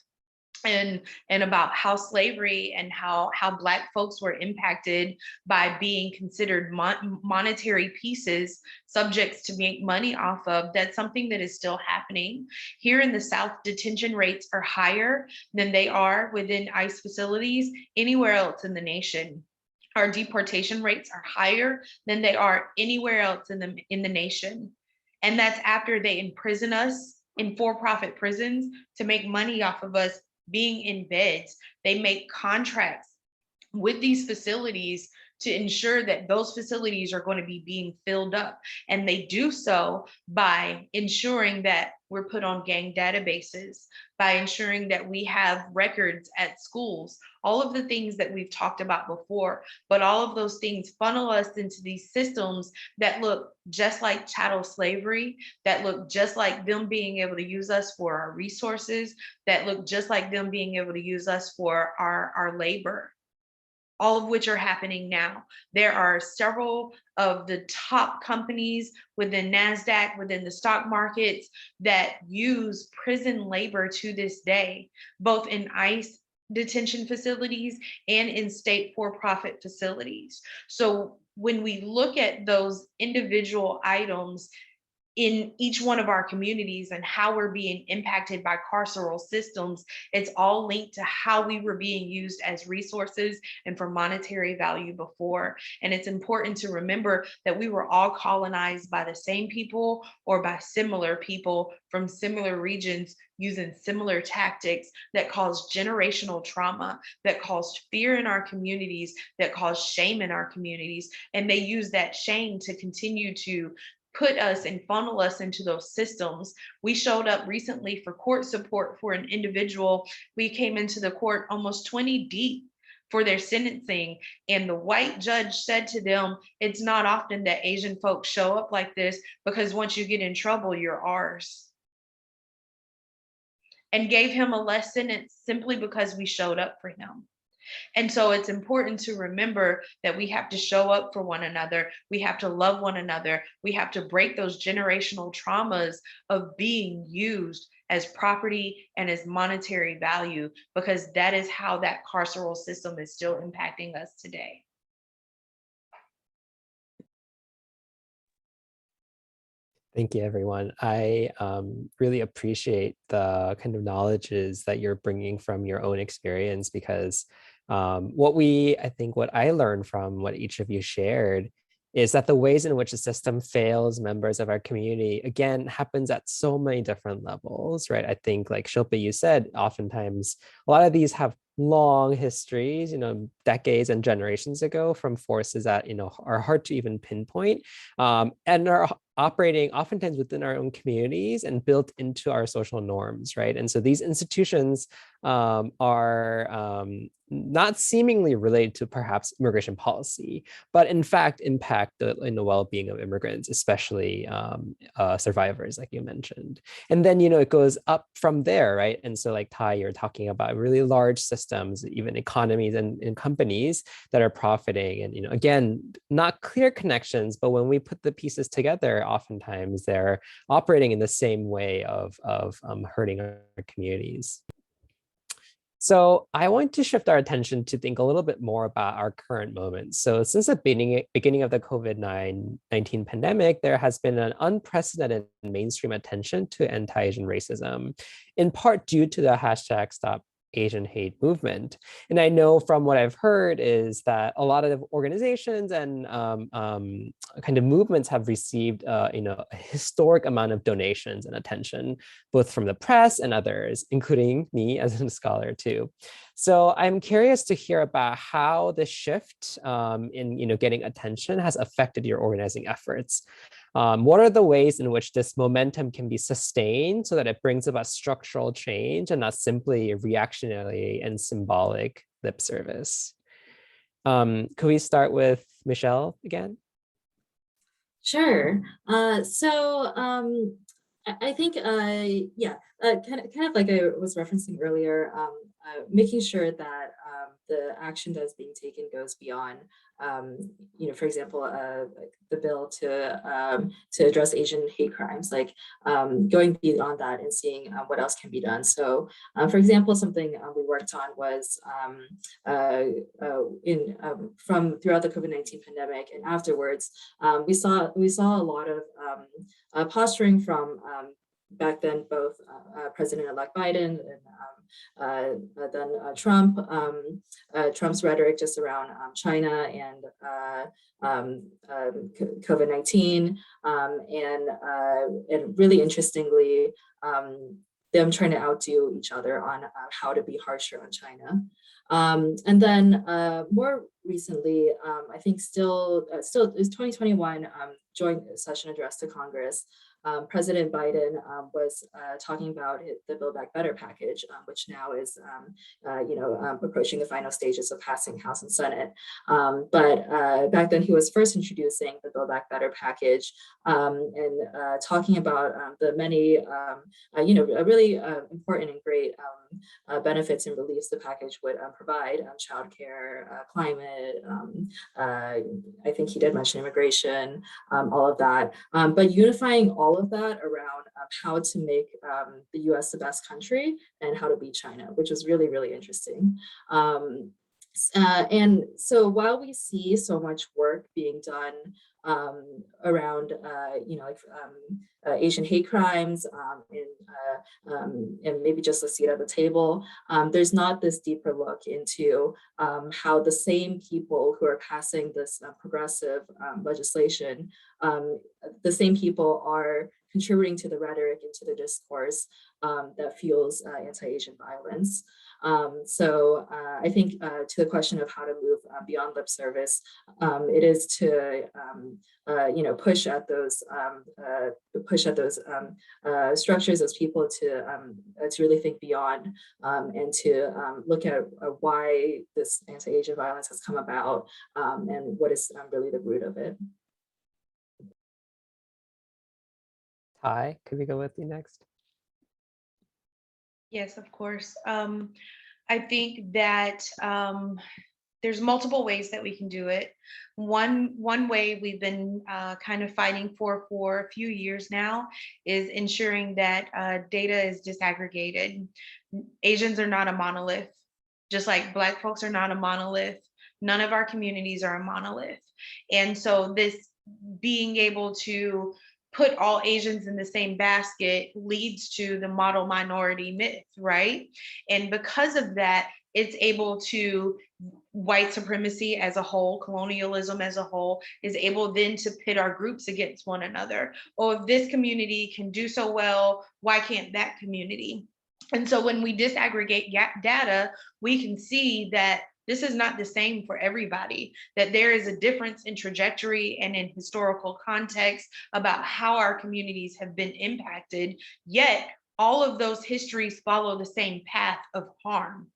and about how slavery and how Black folks were impacted by being considered monetary pieces, subjects to make money off of, that's something that is still happening. Here in the South, detention rates are higher than they are within ICE facilities anywhere else in the nation. Our deportation rates are higher than they are anywhere else in the nation. And that's after they imprison us in for-profit prisons to make money off of us being in beds. They make contracts with these facilities to ensure that those facilities are going to be being filled up. And they do so by ensuring that we're put on gang databases, by ensuring that we have records at schools, all of the things that we've talked about before. But all of those things funnel us into these systems that look just like chattel slavery, that look just like them being able to use us for our resources, that look just like them being able to use us for our labor, all of which are happening now. There are several of the top companies within NASDAQ, within the stock markets, that use prison labor to this day, both in ICE detention facilities and in state for-profit facilities. So when we look at those individual items in each one of our communities and how we're being impacted by carceral systems, it's all linked to how we were being used as resources and for monetary value before. And it's important to remember that we were all colonized by the same people or by similar people from similar regions using similar tactics that caused generational trauma, that caused fear in our communities, that caused shame in our communities. And they use that shame to continue to put us and funnel us into those systems. We showed up recently for court support for an individual. We came into the court almost 20 deep for their sentencing, and the white judge said to them, it's not often that Asian folks show up like this, because once you get in trouble, you're ours. And gave him a less sentence simply because we showed up for him. And so it's important to remember that we have to show up for one another. We have to love one another. We have to break those generational traumas of being used as property and as monetary value, because that is how that carceral system is still impacting us today. Thank you, everyone. I really appreciate the kind of knowledges that you're bringing from your own experience, because what I learned from what each of you shared is that the ways in which the system fails members of our community, again, happens at so many different levels, right? I think, like Shilpy, you said, oftentimes a lot of these have long histories, decades and generations ago, from forces that, are hard to even pinpoint, and are operating oftentimes within our own communities and built into our social norms, right? And so these institutions are not seemingly related to perhaps immigration policy, but in fact impact the well-being of immigrants, especially survivors, like you mentioned. And then, it goes up from there, right? And so, like Ty, you're talking about really large systems, even economies and companies that are profiting. And, again, not clear connections, but when we put the pieces together, oftentimes they're operating in the same way of hurting our communities. So I want to shift our attention to think a little bit more about our current moment. So since the beginning of the COVID-19 pandemic, there has been an unprecedented mainstream attention to anti-Asian racism, in part due to the hashtag Stop Asian Hate movement. And I know from what I've heard is that a lot of organizations and kind of movements have received a historic amount of donations and attention, both from the press and others, including me as a scholar too. So I'm curious to hear about how the shift in getting attention has affected your organizing efforts. What are the ways in which this momentum can be sustained so that it brings about structural change and not simply reactionary and symbolic lip service? Could we start with Michelle again? Sure. I think, kind of like I was referencing earlier, making sure that the action that's being taken goes beyond, for example, the bill to address Asian hate crimes, like going beyond that and seeing what else can be done. So, for example, something we worked on was from throughout the COVID-19 pandemic and afterwards, we saw a lot of posturing from back then both President-elect Biden and then Trump, Trump's rhetoric just around China and COVID-19, and really interestingly, them trying to outdo each other on how to be harsher on China. And then more recently, I think still is 2021 joint session address to Congress. President Biden was talking about the Build Back Better package, which now is, approaching the final stages of passing House and Senate. But back then he was first introducing the Build Back Better package and talking about the many, really important and great benefits and reliefs the package would provide: childcare, climate. I think he did mention immigration, all of that. But unifying all of that around how to make the US the best country and how to beat China, which was really, really interesting. And so while we see so much work being done around, Asian hate crimes and maybe just a seat at the table, there's not this deeper look into how the same people who are passing this progressive legislation, the same people are contributing to the rhetoric and to the discourse that fuels anti-Asian violence. So I think to the question of how to move beyond lip service, it is to push at those structures, those people to really think beyond and to look at why this anti-Asian violence has come about and what is really the root of it. Ty, could we go with you next? Yes, of course. I think that there's multiple ways that we can do it. One way we've been kind of fighting for a few years now is ensuring that data is disaggregated. Asians are not a monolith, just like Black folks are not a monolith. None of our communities are a monolith. And so this being able to put all Asians in the same basket leads to the model minority myth, right? And because of that, it's able to, white supremacy as a whole, colonialism as a whole, is able then to pit our groups against one another. Oh, if this community can do so well, why can't that community? And so when we disaggregate data, we can see that this is not the same for everybody, that there is a difference in trajectory and in historical context about how our communities have been impacted, yet all of those histories follow the same path of harm,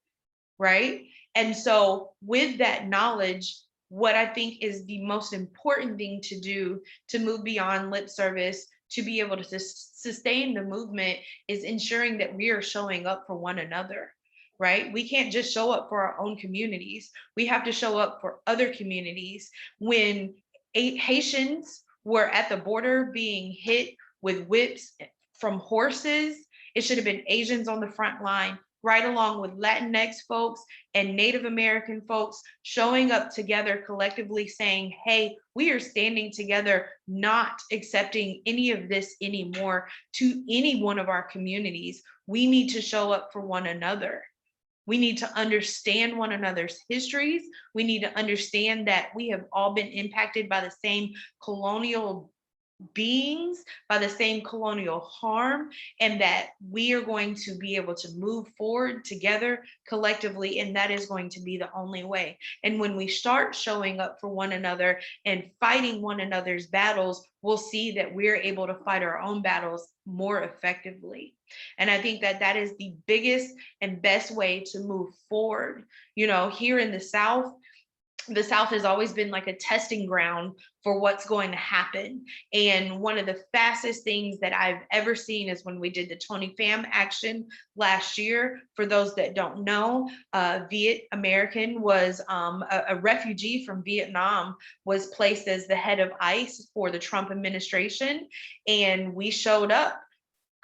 right? And so with that knowledge, what I think is the most important thing to do to move beyond lip service, to be able to sustain the movement, is ensuring that we are showing up for one another. Right? We can't just show up for our own communities. We have to show up for other communities. When Haitians were at the border being hit with whips from horses, it should have been Asians on the front line, right along with Latinx folks and Native American folks, showing up together collectively saying, hey, we are standing together, not accepting any of this anymore to any one of our communities. We need to show up for one another. We need to understand one another's histories. We need to understand that we have all been impacted by the same colonial beings, by the same colonial harm, and that we are going to be able to move forward together collectively, and that is going to be the only way. And when we start showing up for one another and fighting one another's battles, we'll see that we're able to fight our own battles more effectively. And I think that that is the biggest and best way to move forward. You know, here in the South, the South has always been like a testing ground for what's going to happen. And one of the fastest things that I've ever seen is when we did the Tony Pham action last year. For those that don't know, Viet American was a refugee from Vietnam, was placed as the head of ICE for the Trump administration. And we showed up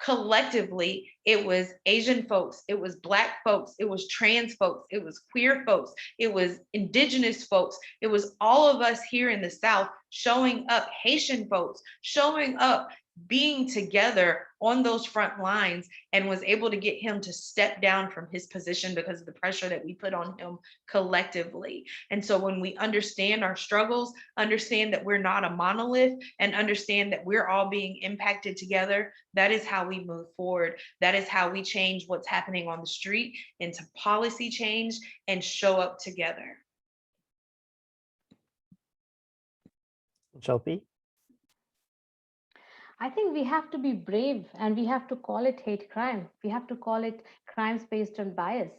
collectively. It was Asian folks, it was Black folks, it was trans folks, it was queer folks, it was indigenous folks, it was all of us here in the South showing up, Haitian folks showing up, being together on those front lines, and was able to get him to step down from his position because of the pressure that we put on him collectively. And so when we understand our struggles, understand that we're not a monolith, and understand that we're all being impacted together, that is how we move forward. That is how we change what's happening on the street into policy change and show up together. Shilpy? I think we have to be brave, and we have to call it hate crime. We have to call it crimes based on bias.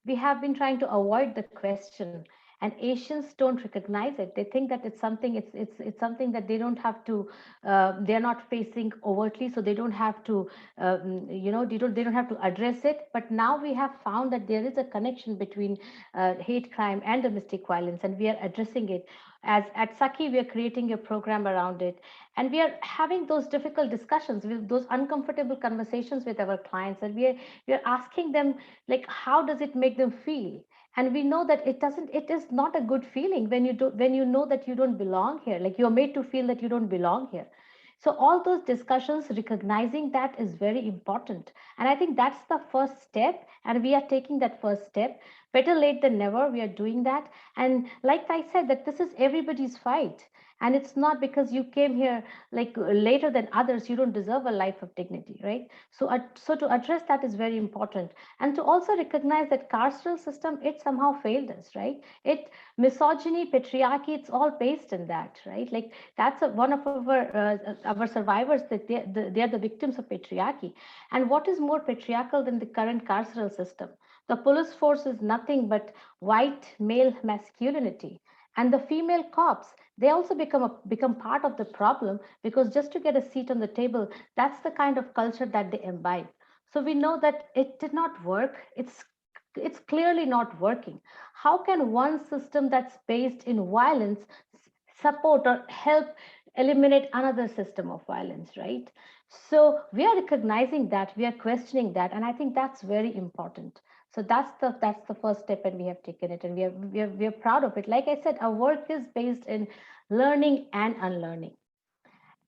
We have been trying to avoid the question, and Asians don't recognize it. They think that it's something, it's something that they don't have to, they're not facing overtly, so they don't have to, they don't have to address it. But now we have found that there is a connection between hate crime and domestic violence, and we are addressing it. As at SAKHI, we are creating a program around it, and we are having those difficult discussions, with those uncomfortable conversations with our clients, and we are asking them, like, how does it make them feel? And we know that it is not a good feeling when you know that you don't belong here, like you're made to feel that you don't belong here. So all those discussions, recognizing that is very important. And I think that's the first step. And we are taking that first step. Better late than never, we are doing that. And like I said, that this is everybody's fight. And it's not because you came here like later than others, you don't deserve a life of dignity, right? So to address that is very important. And to also recognize that carceral system, it somehow failed us, right? Misogyny, patriarchy, it's all based in that, right? Like that's one of our survivors, that they are the victims of patriarchy. And what is more patriarchal than the current carceral system? The police force is nothing but white male masculinity. And the female cops, they also become part of the problem, because just to get a seat on the table, that's the kind of culture that they imbibe. So we know that it did not work. It's clearly not working. How can one system that's based in violence support or help eliminate another system of violence, right? So we are recognizing that, we are questioning that, and I think that's very important. So that's the first step, and we have taken it, and we are proud of it. Like I said, our work is based in learning and unlearning.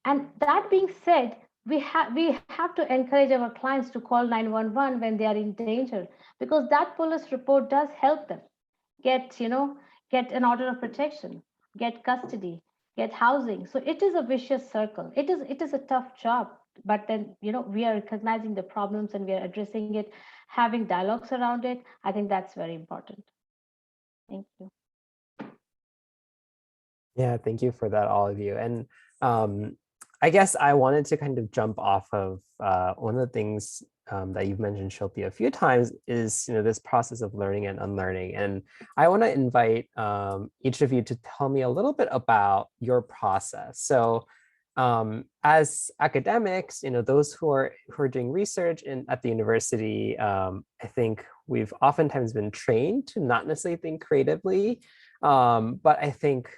And that being said, we have to encourage our clients to call 911 when they are in danger, because that police report does help them get get an order of protection, get custody, get housing. So it is a vicious circle. It is a tough job, but then we are recognizing the problems and we are addressing it, having dialogues around it. I think that's very important. Thank you. Yeah, thank you for that, all of you. And I guess I wanted to kind of jump off of one of the things that you've mentioned, Shilpy, a few times is this process of learning and unlearning. And I want to invite each of you to tell me a little bit about your process. So as academics, those who are doing research at the university, I think we've oftentimes been trained to not necessarily think creatively. But I think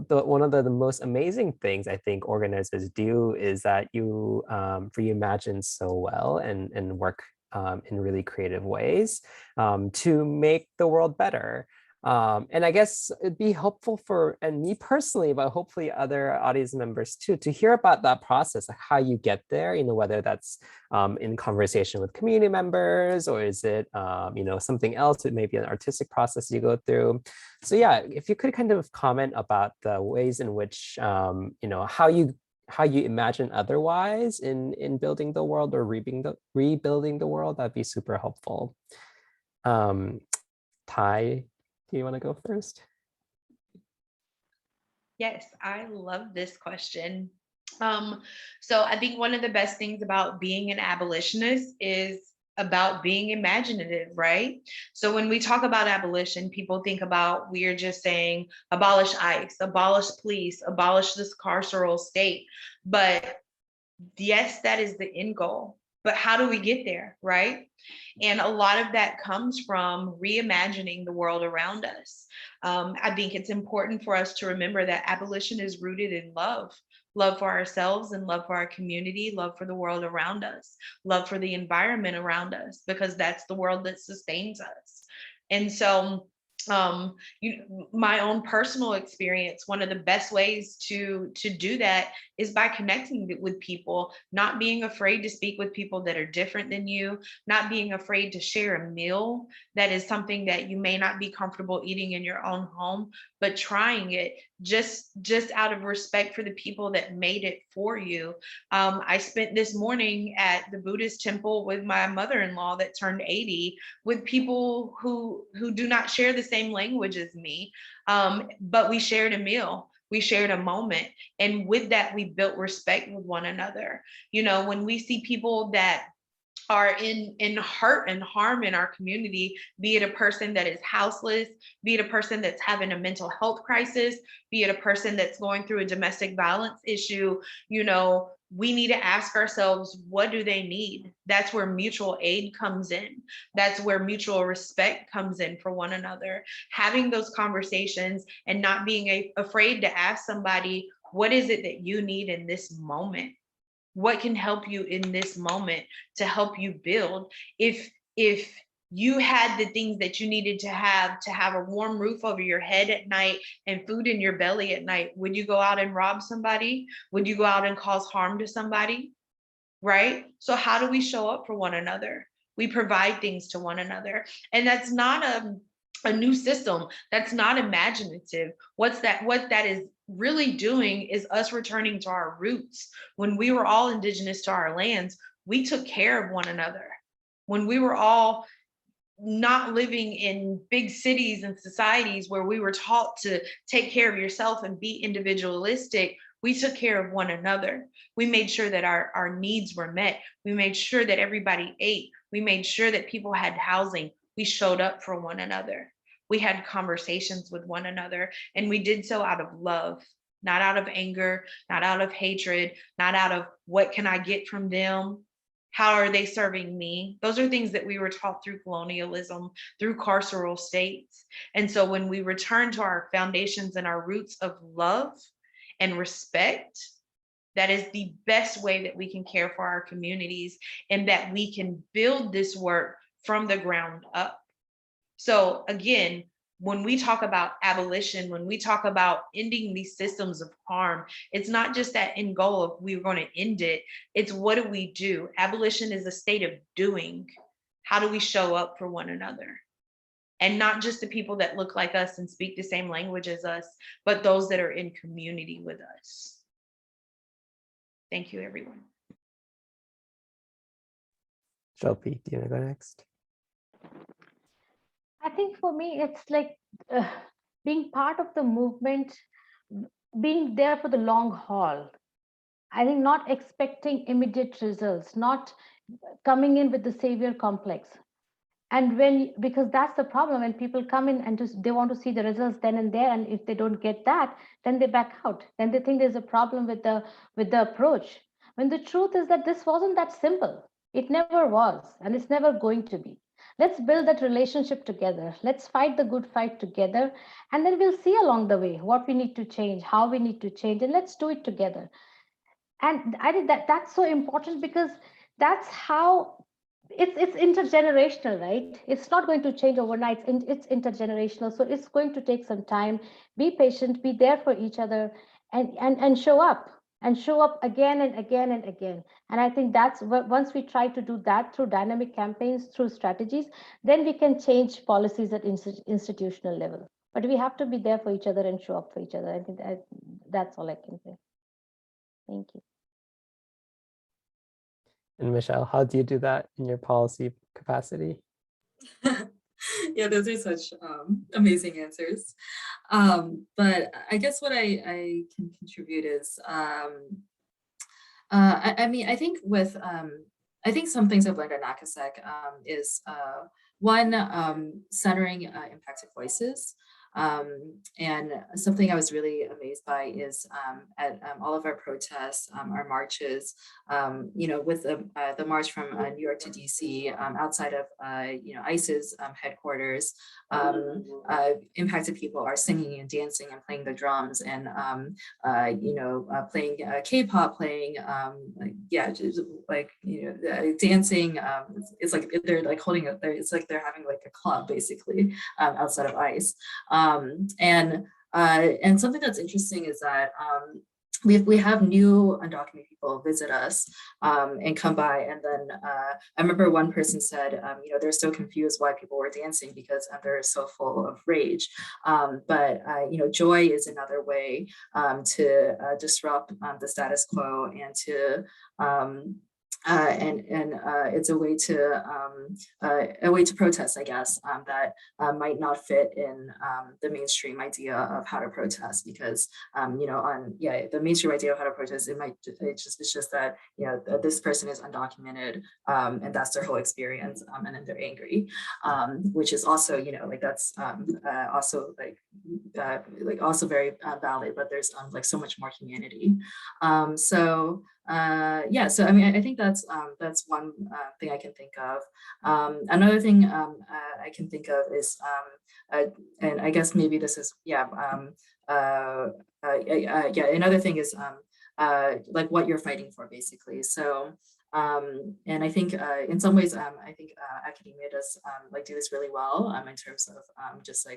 one of the most amazing things I think organizers do is that you reimagine so well and work in really creative ways to make the world better. And I guess it'd be helpful and me personally, but hopefully other audience members too, to hear about that process, like how you get there, whether that's in conversation with community members, or is it, something else, it may be an artistic process you go through. So yeah, if you could kind of comment about the ways in which, how you imagine otherwise in building the world or rebuilding the world, that'd be super helpful. Ty, do you want to go first? Yes, I love this question. So I think one of the best things about being an abolitionist is about being imaginative, right? So when we talk about abolition, people think about we're just saying abolish ICE, abolish police, abolish this carceral state. But yes, that is the end goal. But how do we get there, right? And a lot of that comes from reimagining the world around us. I think it's important for us to remember that abolition is rooted in love. Love for ourselves and love for our community, love for the world around us, love for the environment around us, because that's the world that sustains us. And so my own personal experience, one of the best ways to do that is by connecting with people, not being afraid to speak with people that are different than you, not being afraid to share a meal that is something that you may not be comfortable eating in your own home, but trying it just out of respect for the people that made it for you. I spent this morning at the Buddhist temple with my mother-in-law that turned 80, with people who do not share the same language as me, but we shared a meal. We shared a moment. And with that, we built respect with one another. You know, when we see people that are in hurt and harm in our community, be it a person that is houseless, be it a person that's having a mental health crisis, be it a person that's going through a domestic violence issue, you know, we need to ask ourselves, what do they need? That's where mutual aid comes in. That's where mutual respect comes in for one another. Having those conversations and not being afraid to ask somebody, what is it that you need in this moment? What can help you in this moment to help you build? If you had the things that you needed to have a warm roof over your head at night and food in your belly at night, would you go out and rob somebody? Would you go out and cause harm to somebody? Right? So how do we show up for one another? We provide things to one another. And that's not a new system. That's not imaginative. What that is really doing is us returning to our roots. When we were all indigenous to our lands, we took care of one another. When we were all not living in big cities and societies where we were taught to take care of yourself and be individualistic, we took care of one another. We made sure that our needs were met. We made sure that everybody ate. We made sure that people had housing. We showed up for one another. We had conversations with one another, and we did so out of love, not out of anger, not out of hatred, not out of what can I get from them? How are they serving me? Those are things that we were taught through colonialism, through carceral states. And so when we return to our foundations and our roots of love and respect, that is the best way that we can care for our communities, and that we can build this work from the ground up. So again, when we talk about abolition, when we talk about ending these systems of harm, it's not just that end goal of we're going to end it. It's what do we do? Abolition is a state of doing. How do we show up for one another? And not just the people that look like us and speak the same language as us, but those that are in community with us. Thank you, everyone. Shilpy, do you want to go next? I think for me, it's like being part of the movement, being there for the long haul. I think not expecting immediate results, not coming in with the savior complex. And because that's the problem, when people come in and they want to see the results then and there, and if they don't get that, then they back out. Then they think there's a problem with the approach. When the truth is that this wasn't that simple. It never was, and it's never going to be. Let's build that relationship together. Let's fight the good fight together. And then we'll see along the way what we need to change, how we need to change, and let's do it together. And I think that's so important, because that's how it's intergenerational, right? It's not going to change overnight. It's intergenerational. So it's going to take some time. Be patient, be there for each other, and show up. And show up again and again and again. And I think that's once we try to do that through dynamic campaigns, through strategies, then we can change policies at institutional level. But we have to be there for each other and show up for each other. I think that's all I can say. Thank you. And Michelle, how do you do that in your policy capacity? Yeah, those are such amazing answers. But I guess what I can contribute is, I mean, I think with, I think some things I've learned at NACASEC is one, centering impacted voices. And something I was really amazed by is at all of our protests, our marches, with the march from New York to DC, outside of ICE's headquarters, impacted people are singing and dancing and playing the drums and playing K-pop, playing just like dancing. It's like they're like holding it. It's like they're having like a club basically outside of ICE. And something that's interesting is that we have new undocumented people visit us and come by, and then I remember one person said, they're so confused why people were dancing because they're so full of rage. But joy is another way to disrupt the status quo and to it's a way to protest, I guess, that might not fit in the mainstream idea of how to protest, because the mainstream idea of how to protest, it's just that this person is undocumented and that's their whole experience, and then they're angry, which is also that's also also very valid, but there's so much more humanity. So I mean, I think that's one thing I can think of. Another thing I can think of is, and I guess maybe this is, another thing is like what you're fighting for, basically. So, and I think in some ways, I think academia does do this really well in terms of just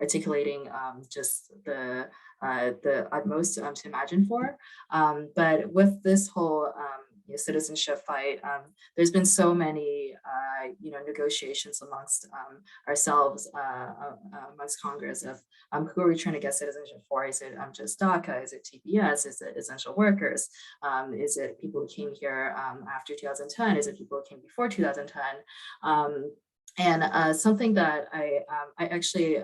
articulating just the utmost to imagine for. But with this whole citizenship fight, there's been so many negotiations amongst ourselves, amongst Congress, of who are we trying to get citizenship for? Is it just DACA? Is it TPS? Is it essential workers? Is it people who came here after 2010? Is it people who came before 2010? And something that I actually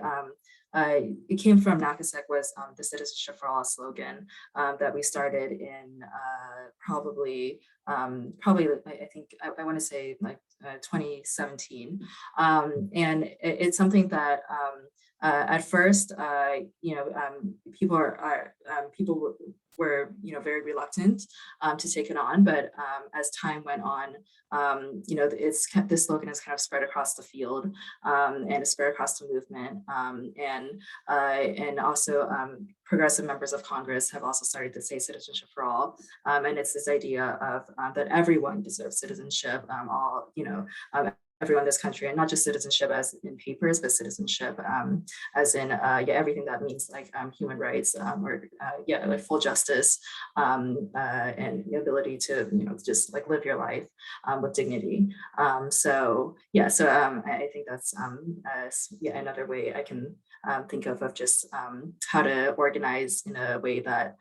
it came from NACASEC was the Citizenship for All slogan that we started in probably I think I want to say 2017, and it's something that at first people were very reluctant to take it on, but as time went on, this slogan has kind of spread across the field and it's spread across the movement, and also progressive members of Congress have also started to say citizenship for all, and it's this idea of that everyone deserves citizenship, everyone in this country, and not just citizenship as in papers, but citizenship as in everything that means human rights, or full justice, and the ability to just live your life with dignity. So I think that's another way I can think of just how to organize in a way that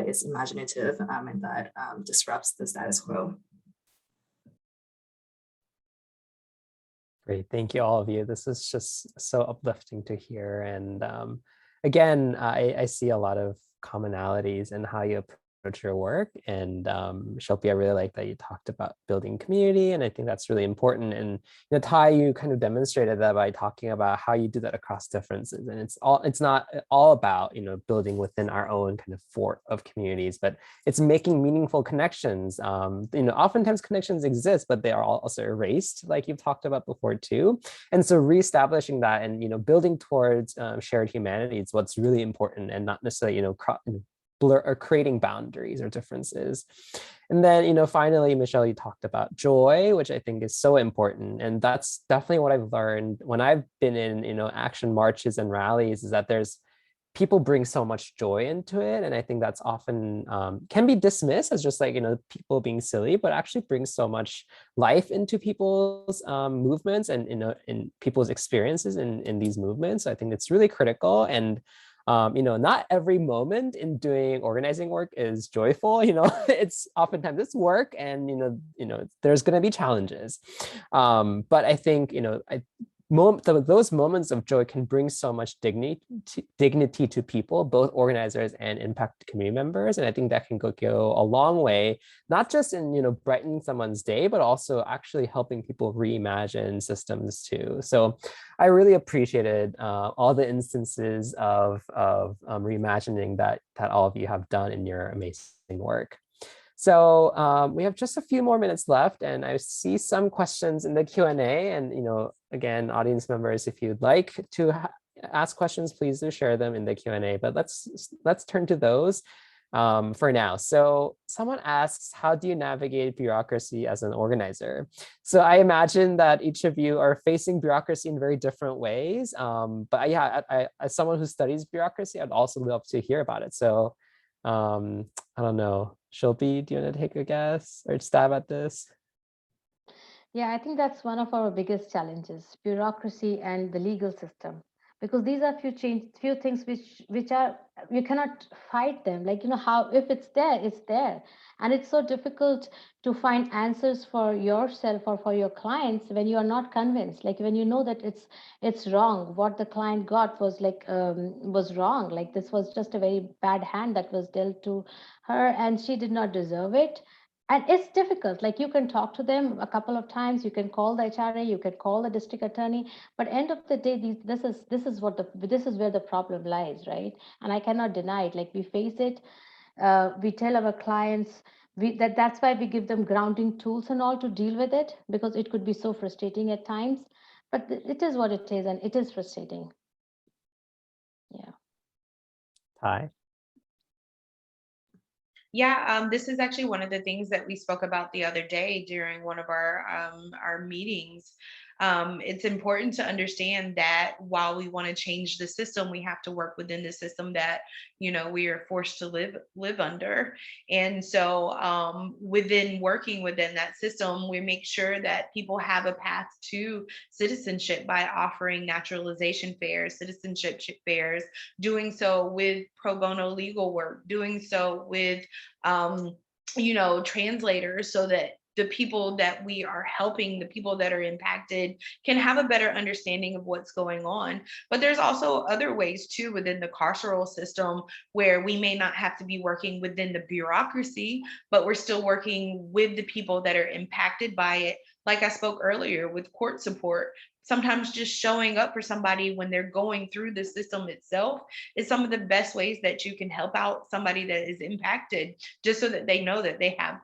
is imaginative and that disrupts the status quo. Great, thank you all of you. This is just so uplifting to hear. And again, I see a lot of commonalities in how you approach your work. And Shilpy, I really like that you talked about building community, and I think that's really important. And Ty, you kind of demonstrated that by talking about how you do that across differences. And it's not all about building within our own kind of fort of communities, but it's making meaningful connections. Oftentimes connections exist, but they are also erased, like you've talked about before too. And so reestablishing that and building towards shared humanity is what's really important, and not necessarily blur or creating boundaries or differences. And then finally, Michelle, you talked about joy, which I think is so important, and that's definitely what I've learned when I've been in action marches and rallies, is that people bring so much joy into it, and I think that's often can be dismissed as just people being silly, but actually brings so much life into people's movements and in people's experiences in these movements. So I think it's really critical. And not every moment in doing organizing work is joyful. It's oftentimes it's work, and there's going to be challenges. But I think those moments of joy can bring so much dignity to people, both organizers and impacted community members. And I think that can go a long way, not just in, brightening someone's day, but also actually helping people reimagine systems too. So I really appreciated all the instances of reimagining that all of you have done in your amazing work. So we have just a few more minutes left, and I see some questions in the Q&A. And again, audience members, if you'd like to ask questions, please do share them in the Q&A. But let's turn to those for now. So someone asks, how do you navigate bureaucracy as an organizer? So I imagine that each of you are facing bureaucracy in very different ways. But yeah, as someone who studies bureaucracy, I'd also love to hear about it. So I don't know, Shilpy, do you want to take a guess or stab at this? Yeah, I think that's one of our biggest challenges, bureaucracy and the legal system, because these are few things which are, you cannot fight them. Like, how, if it's there, it's there. And it's so difficult to find answers for yourself or for your clients when you are not convinced. Like when you know that it's wrong, what the client got was was wrong. Like this was just a very bad hand that was dealt to her and she did not deserve it. And it's difficult. Like you can talk to them a couple of times, you can call the HRA, you can call the district attorney, but end of the day, this is where the problem lies, right? And I cannot deny it. Like we face it, we tell our clients that's why we give them grounding tools and all to deal with it, because it could be so frustrating at times. But it is what it is, and it is frustrating. Yeah. Hi. Yeah, this is actually one of the things that we spoke about the other day during one of our meetings. It's important to understand that while we want to change the system, we have to work within the system that we are forced to live under. And so within working within that system, we make sure that people have a path to citizenship by offering naturalization fairs, citizenship fairs, doing so with pro bono legal work, doing so with translators, so that the people that we are helping, the people that are impacted, can have a better understanding of what's going on. But there's also other ways too within the carceral system where we may not have to be working within the bureaucracy, but we're still working with the people that are impacted by it. Like I spoke earlier with court support, sometimes just showing up for somebody when they're going through the system itself is some of the best ways that you can help out somebody that is impacted, just so that they know that they have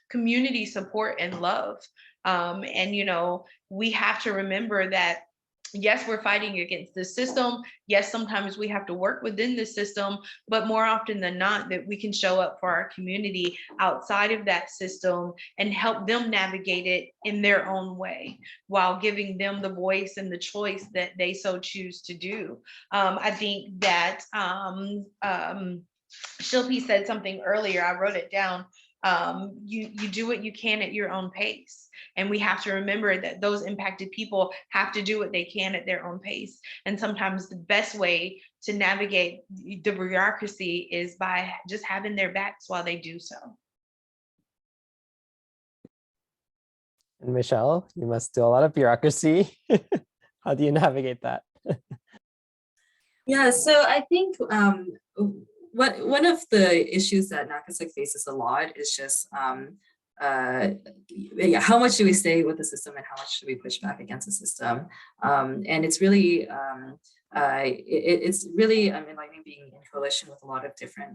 community support and love. And we have to remember that, yes, we're fighting against the system. Yes, sometimes we have to work within the system, but more often than not, that we can show up for our community outside of that system and help them navigate it in their own way, while giving them the voice and the choice that they so choose to do. I think that Shilpy said something earlier, I wrote it down. You do what you can at your own pace. And we have to remember that those impacted people have to do what they can at their own pace. And sometimes the best way to navigate the bureaucracy is by just having their backs while they do so. And Michelle, you must do a lot of bureaucracy. How do you navigate that? Yeah, so I think one of the issues that NACASEC faces a lot is just how much do we stay with the system and how much do we push back against the system? And it's really it's really enlightening being in coalition with a lot of different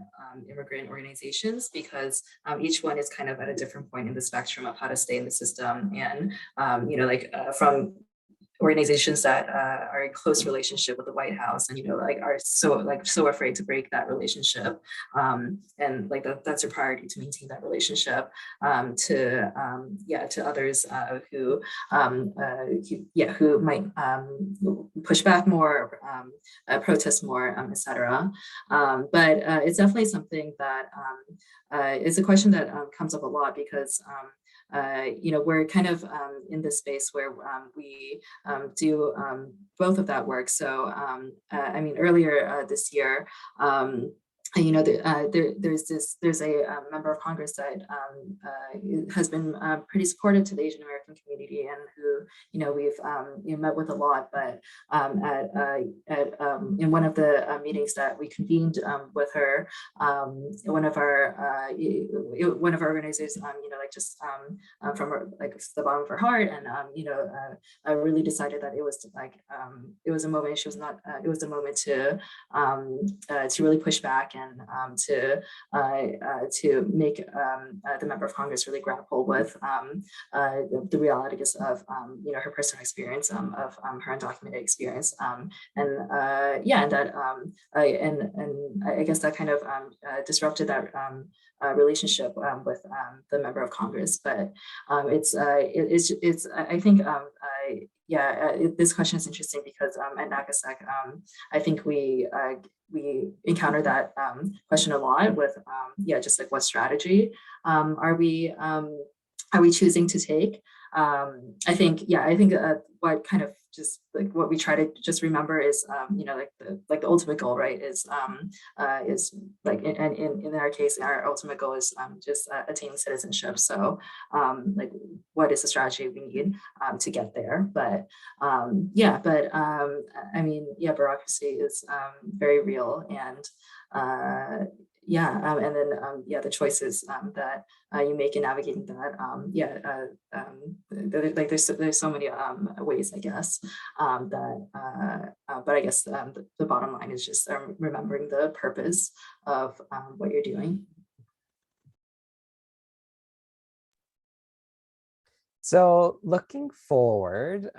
immigrant organizations, because each one is kind of at a different point in the spectrum of how to stay in the system. And from organizations that are in close relationship with the White House and are so afraid to break that relationship, and that's a priority to maintain that relationship, to others who might push back more, protest more, etc. But it's definitely something that is a question that comes up a lot, because we're kind of in this space where we do both of that work. So, earlier this year, there's a member of Congress that has been pretty supportive to the Asian American community, and who we've met with a lot. But in one of the meetings that we convened with her, one of our organizers, from her, the bottom of her heart, and really decided that it was it was a moment. She was not. It was a moment to really push back and to make the member of Congress really grapple with the realities of her personal experience of her undocumented experience, and I guess that kind of disrupted that relationship with the member of Congress. But it's I think this question is interesting because at NACASEC, I think we encounter that question a lot with just like what strategy are we choosing to take. I think what kind of just like what we try to just remember is the ultimate goal, right, is like in our case, our ultimate goal is just attaining citizenship. So what is the strategy we need to get there? But bureaucracy is very real, and the choices that you make in navigating that, there's so many ways, I guess, but I guess the bottom line is just remembering the purpose of what you're doing. So looking forward,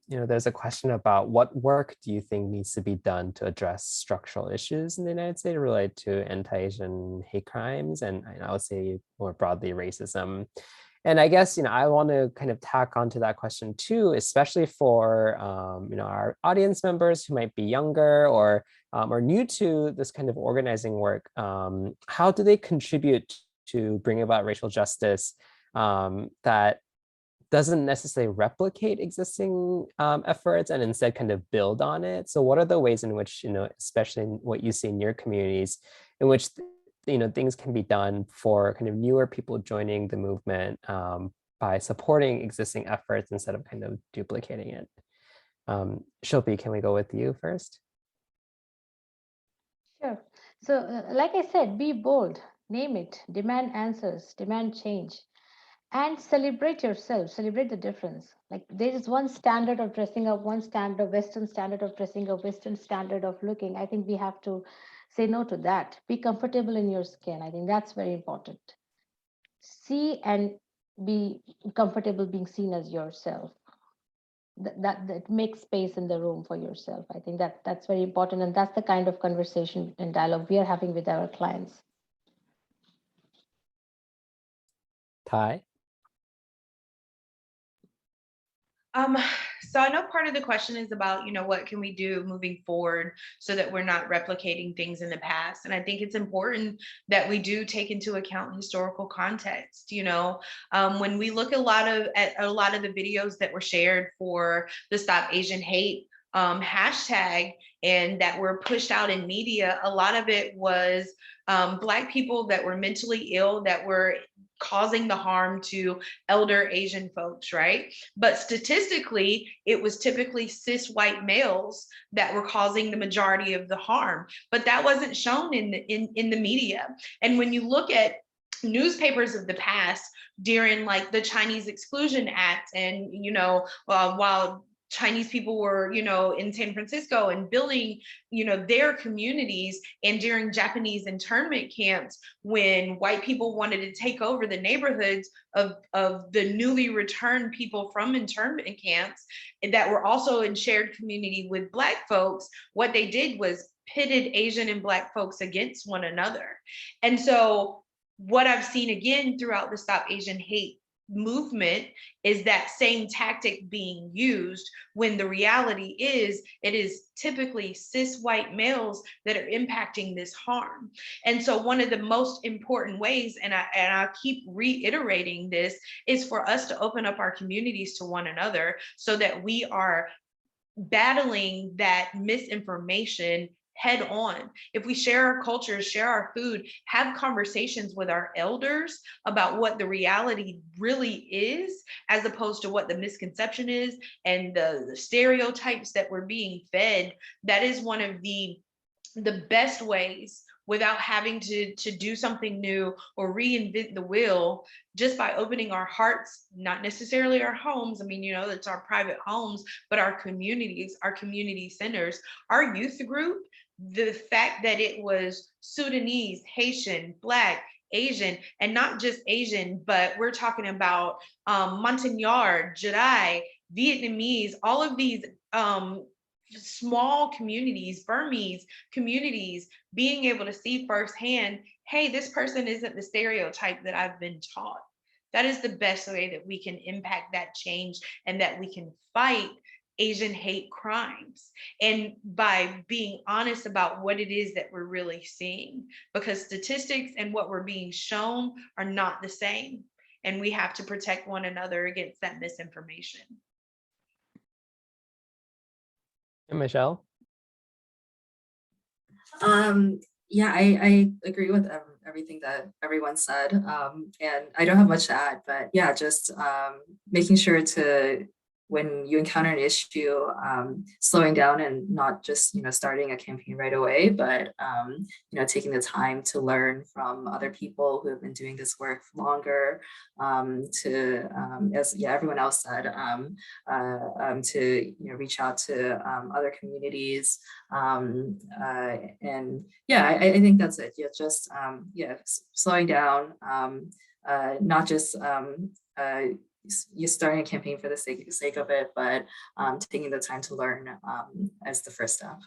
there's a question about what work do you think needs to be done to address structural issues in the United States related to anti-Asian hate crimes, and I would say more broadly racism. And I guess, I want to kind of tack onto that question too, especially for, our audience members who might be younger or new to this kind of organizing work. How do they contribute to bring about racial justice that doesn't necessarily replicate existing efforts and instead kind of build on it? So what are the ways in which, especially in what you see in your communities, in which things can be done for kind of newer people joining the movement by supporting existing efforts instead of kind of duplicating it? Shilpy, can we go with you first? Sure. So like I said, be bold, name it, demand answers, demand change. And celebrate yourself, celebrate the difference. Like there is one standard of dressing up, one standard, Western standard of dressing up, Western standard of looking. I think we have to say no to that. Be comfortable in your skin. I think that's very important. See and be comfortable being seen as yourself. That makes space in the room for yourself. I think that's very important. And that's the kind of conversation and dialogue we are having with our clients. Ty? So I know part of the question is about, what can we do moving forward so that we're not replicating things in the past? And I think it's important that we do take into account historical context. When we look at a lot of the videos that were shared for the Stop Asian Hate hashtag and that were pushed out in media, a lot of it was Black people that were mentally ill that were causing the harm to elder Asian folks, right? But statistically, it was typically cis white males that were causing the majority of the harm, but that wasn't shown in the media. And when you look at newspapers of the past during like the Chinese Exclusion Act, and while Chinese people were, in San Francisco and building, their communities, and during Japanese internment camps, when white people wanted to take over the neighborhoods of the newly returned people from internment camps that were also in shared community with Black folks, what they did was pitted Asian and Black folks against one another. And so what I've seen again throughout the Stop Asian Hate movement is that same tactic being used, when the reality is it is typically cis white males that are impacting this harm. And so one of the most important ways, and I keep reiterating this, is for us to open up our communities to one another so that we are battling that misinformation head on. If we share our cultures, share our food, have conversations with our elders about what the reality really is, as opposed to what the misconception is and the stereotypes that we're being fed, that is one of the best ways, without having to do something new or reinvent the wheel, just by opening our hearts, not necessarily our homes. I mean, you know, it's our private homes, but our communities, our community centers, our youth group. The fact that it was Sudanese, Haitian, Black, Asian, and not just Asian, but we're talking about Montagnard, Jedi, Vietnamese, all of these small communities, Burmese communities, being able to see firsthand, hey, this person isn't the stereotype that I've been taught. That is the best way that we can impact that change, and that we can fight Asian hate crimes, and by being honest about what it is that we're really seeing, because statistics and what we're being shown are not the same, and we have to protect one another against that misinformation. Michelle? Yeah, I agree with everything that everyone said. And I don't have much to add, but yeah, just making sure to, when you encounter an issue, slowing down and not just, you know, starting a campaign right away, but, you know, taking the time to learn from other people who have been doing this work longer, to, as everyone else said, to, you know, reach out to other communities. And yeah, I think that's it. Yeah, just, slowing down, not just, you're starting a campaign for the sake of it, but taking the time to learn as the first step.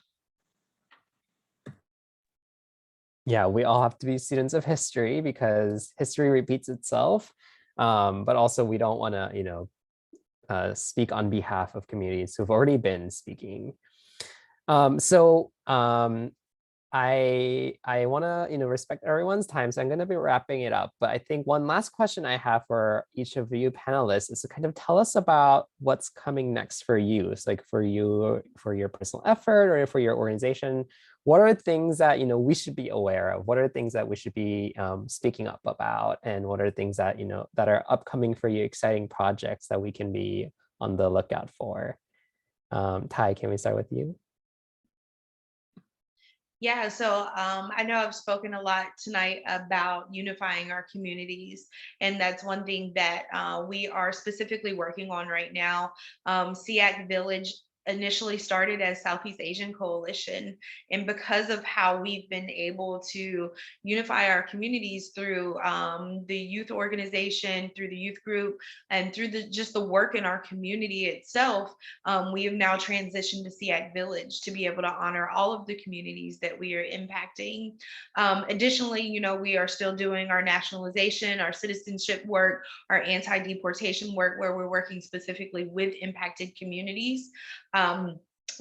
Yeah, we all have to be students of history because history repeats itself. But also we don't want to, you know, speak on behalf of communities who've already been speaking. I want to, you know, respect everyone's time, so I'm going to be wrapping it up. But I think one last question I have for each of you panelists is to kind of tell us about what's coming next for you. So like for you, for your personal effort or for your organization, what are things that, you know, we should be aware of? What are things that we should be speaking up about? And what are things that, you know, that are upcoming for you, exciting projects that we can be on the lookout for? Ty, can we start with you? Yeah, so I know I've spoken a lot tonight about unifying our communities, and that's one thing that we are specifically working on right now. SEAC Village initially started as Southeast Asian Coalition, and because of how we've been able to unify our communities through the youth organization, through the youth group, and through just the work in our community itself, we have now transitioned to SEAC Village to be able to honor all of the communities that we are impacting. Additionally, you know, we are still doing our nationalization, our citizenship work, our anti-deportation work, where we're working specifically with impacted communities.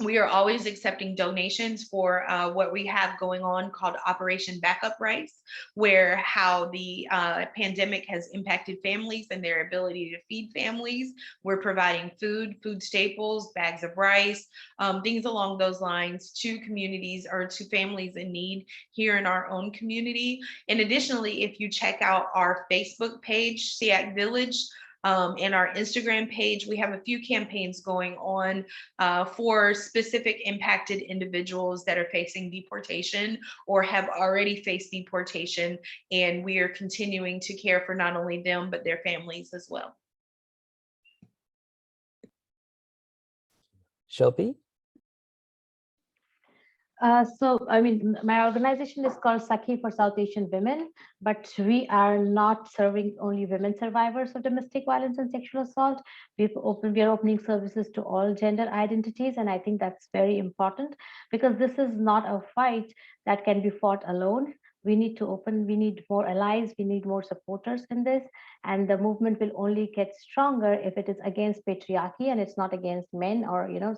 We are always accepting donations for what we have going on called Operation Backup Rice, where how the pandemic has impacted families and their ability to feed families. We're providing food staples, bags of rice, things along those lines to communities or to families in need here in our own community. And additionally, if you check out our Facebook page, SEAC Village, and our Instagram page, we have a few campaigns going on for specific impacted individuals that are facing deportation or have already faced deportation. And we are continuing to care for not only them, but their families as well. Shilpy? So, I mean, my organization is called SAKHI for South Asian Women, but we are not serving only women survivors of domestic violence and sexual assault. We are opening services to all gender identities, and I think that's very important because this is not a fight that can be fought alone. We need to open, we need more allies, we need more supporters in this, and the movement will only get stronger if it is against patriarchy and it's not against men or, you know,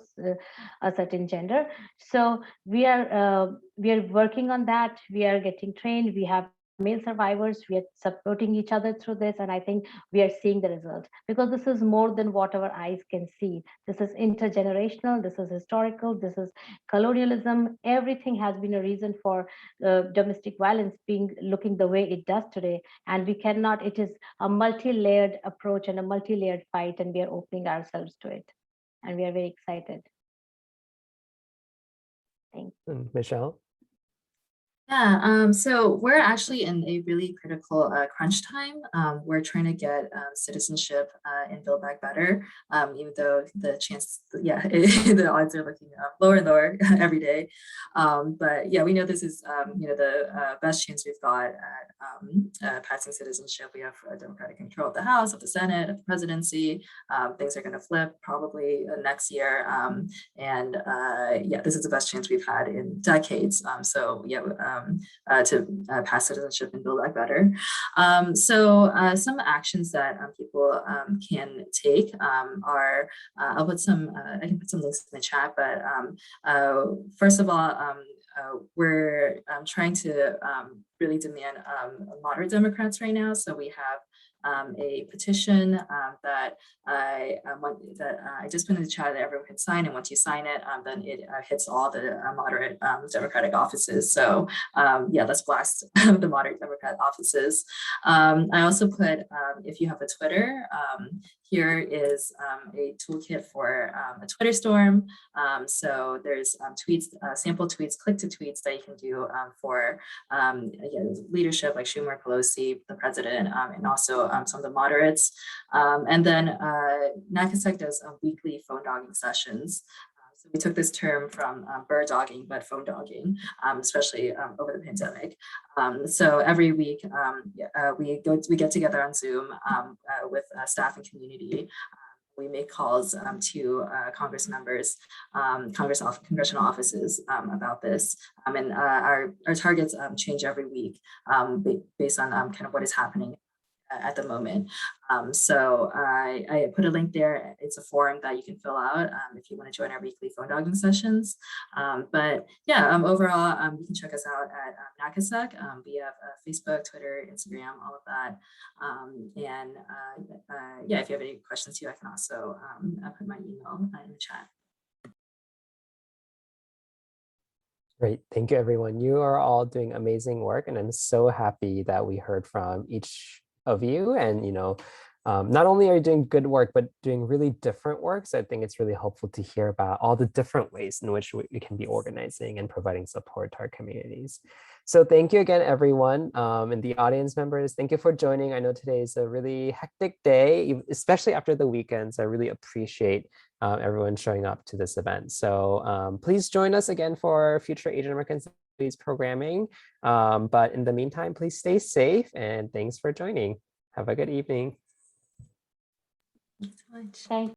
a certain gender. So we are working on that. We are getting trained. We have male survivors, we are supporting each other through this, and I think we are seeing the result, because this is more than what our eyes can see. This is intergenerational, this is historical, this is colonialism. Everything has been a reason for domestic violence being looking the way it does today, and we cannot, it is a multi-layered approach and a multi-layered fight, and we are opening ourselves to it, and we are very excited. Thanks. Michelle? Yeah, so we're actually in a really critical crunch time. We're trying to get citizenship in Build Back Better, even though the chance, the odds are looking lower and lower every day. But yeah, we know this is, the best chance we've got at passing citizenship. We have Democratic control of the House, of the Senate, of the presidency. Things are going to flip probably next year. Yeah, this is the best chance we've had in decades. So yeah, to pass citizenship and Build Back Better. Some actions that people can take are, I can put some links in the chat, but first of all, we're trying to really demand moderate Democrats right now. So we have a petition that I just put in the chat that everyone can sign, and once you sign it, then it hits all the moderate Democratic offices. So yeah, let's blast the moderate Democrat offices. I also put, if you have a Twitter, here is a toolkit for a Twitter storm. So there's tweets, sample tweets, click to tweets that you can do for again, leadership like Schumer, Pelosi, the president, and also some of the moderates. And then NACASEC does weekly phone dogging sessions. So we took this term from bird dogging, but phone dogging, especially over the pandemic. So every week we get together on Zoom with staff and community. We make calls to Congress members, congressional offices about this. And our targets change every week based on kind of what is happening at the moment. So I put a link there. It's a form that you can fill out if you want to join our weekly phone dogging sessions. But yeah, overall, you can check us out at NACASEC. We have Facebook, Twitter, Instagram, all of that. Yeah, if you have any questions too, I can also put my email in the chat. Great. Thank you, everyone. You are all doing amazing work, and I'm so happy that we heard from each of you. And, not only are you doing good work, but doing really different work. So I think it's really helpful to hear about all the different ways in which we can be organizing and providing support to our communities. So thank you again, everyone. And the audience members, thank you for joining. I know today is a really hectic day, especially after the weekend. So I really appreciate everyone showing up to this event. So please join us again for future Asian American Studies programming. But in the meantime, please stay safe, and thanks for joining. Have a good evening. Thanks so much. Thank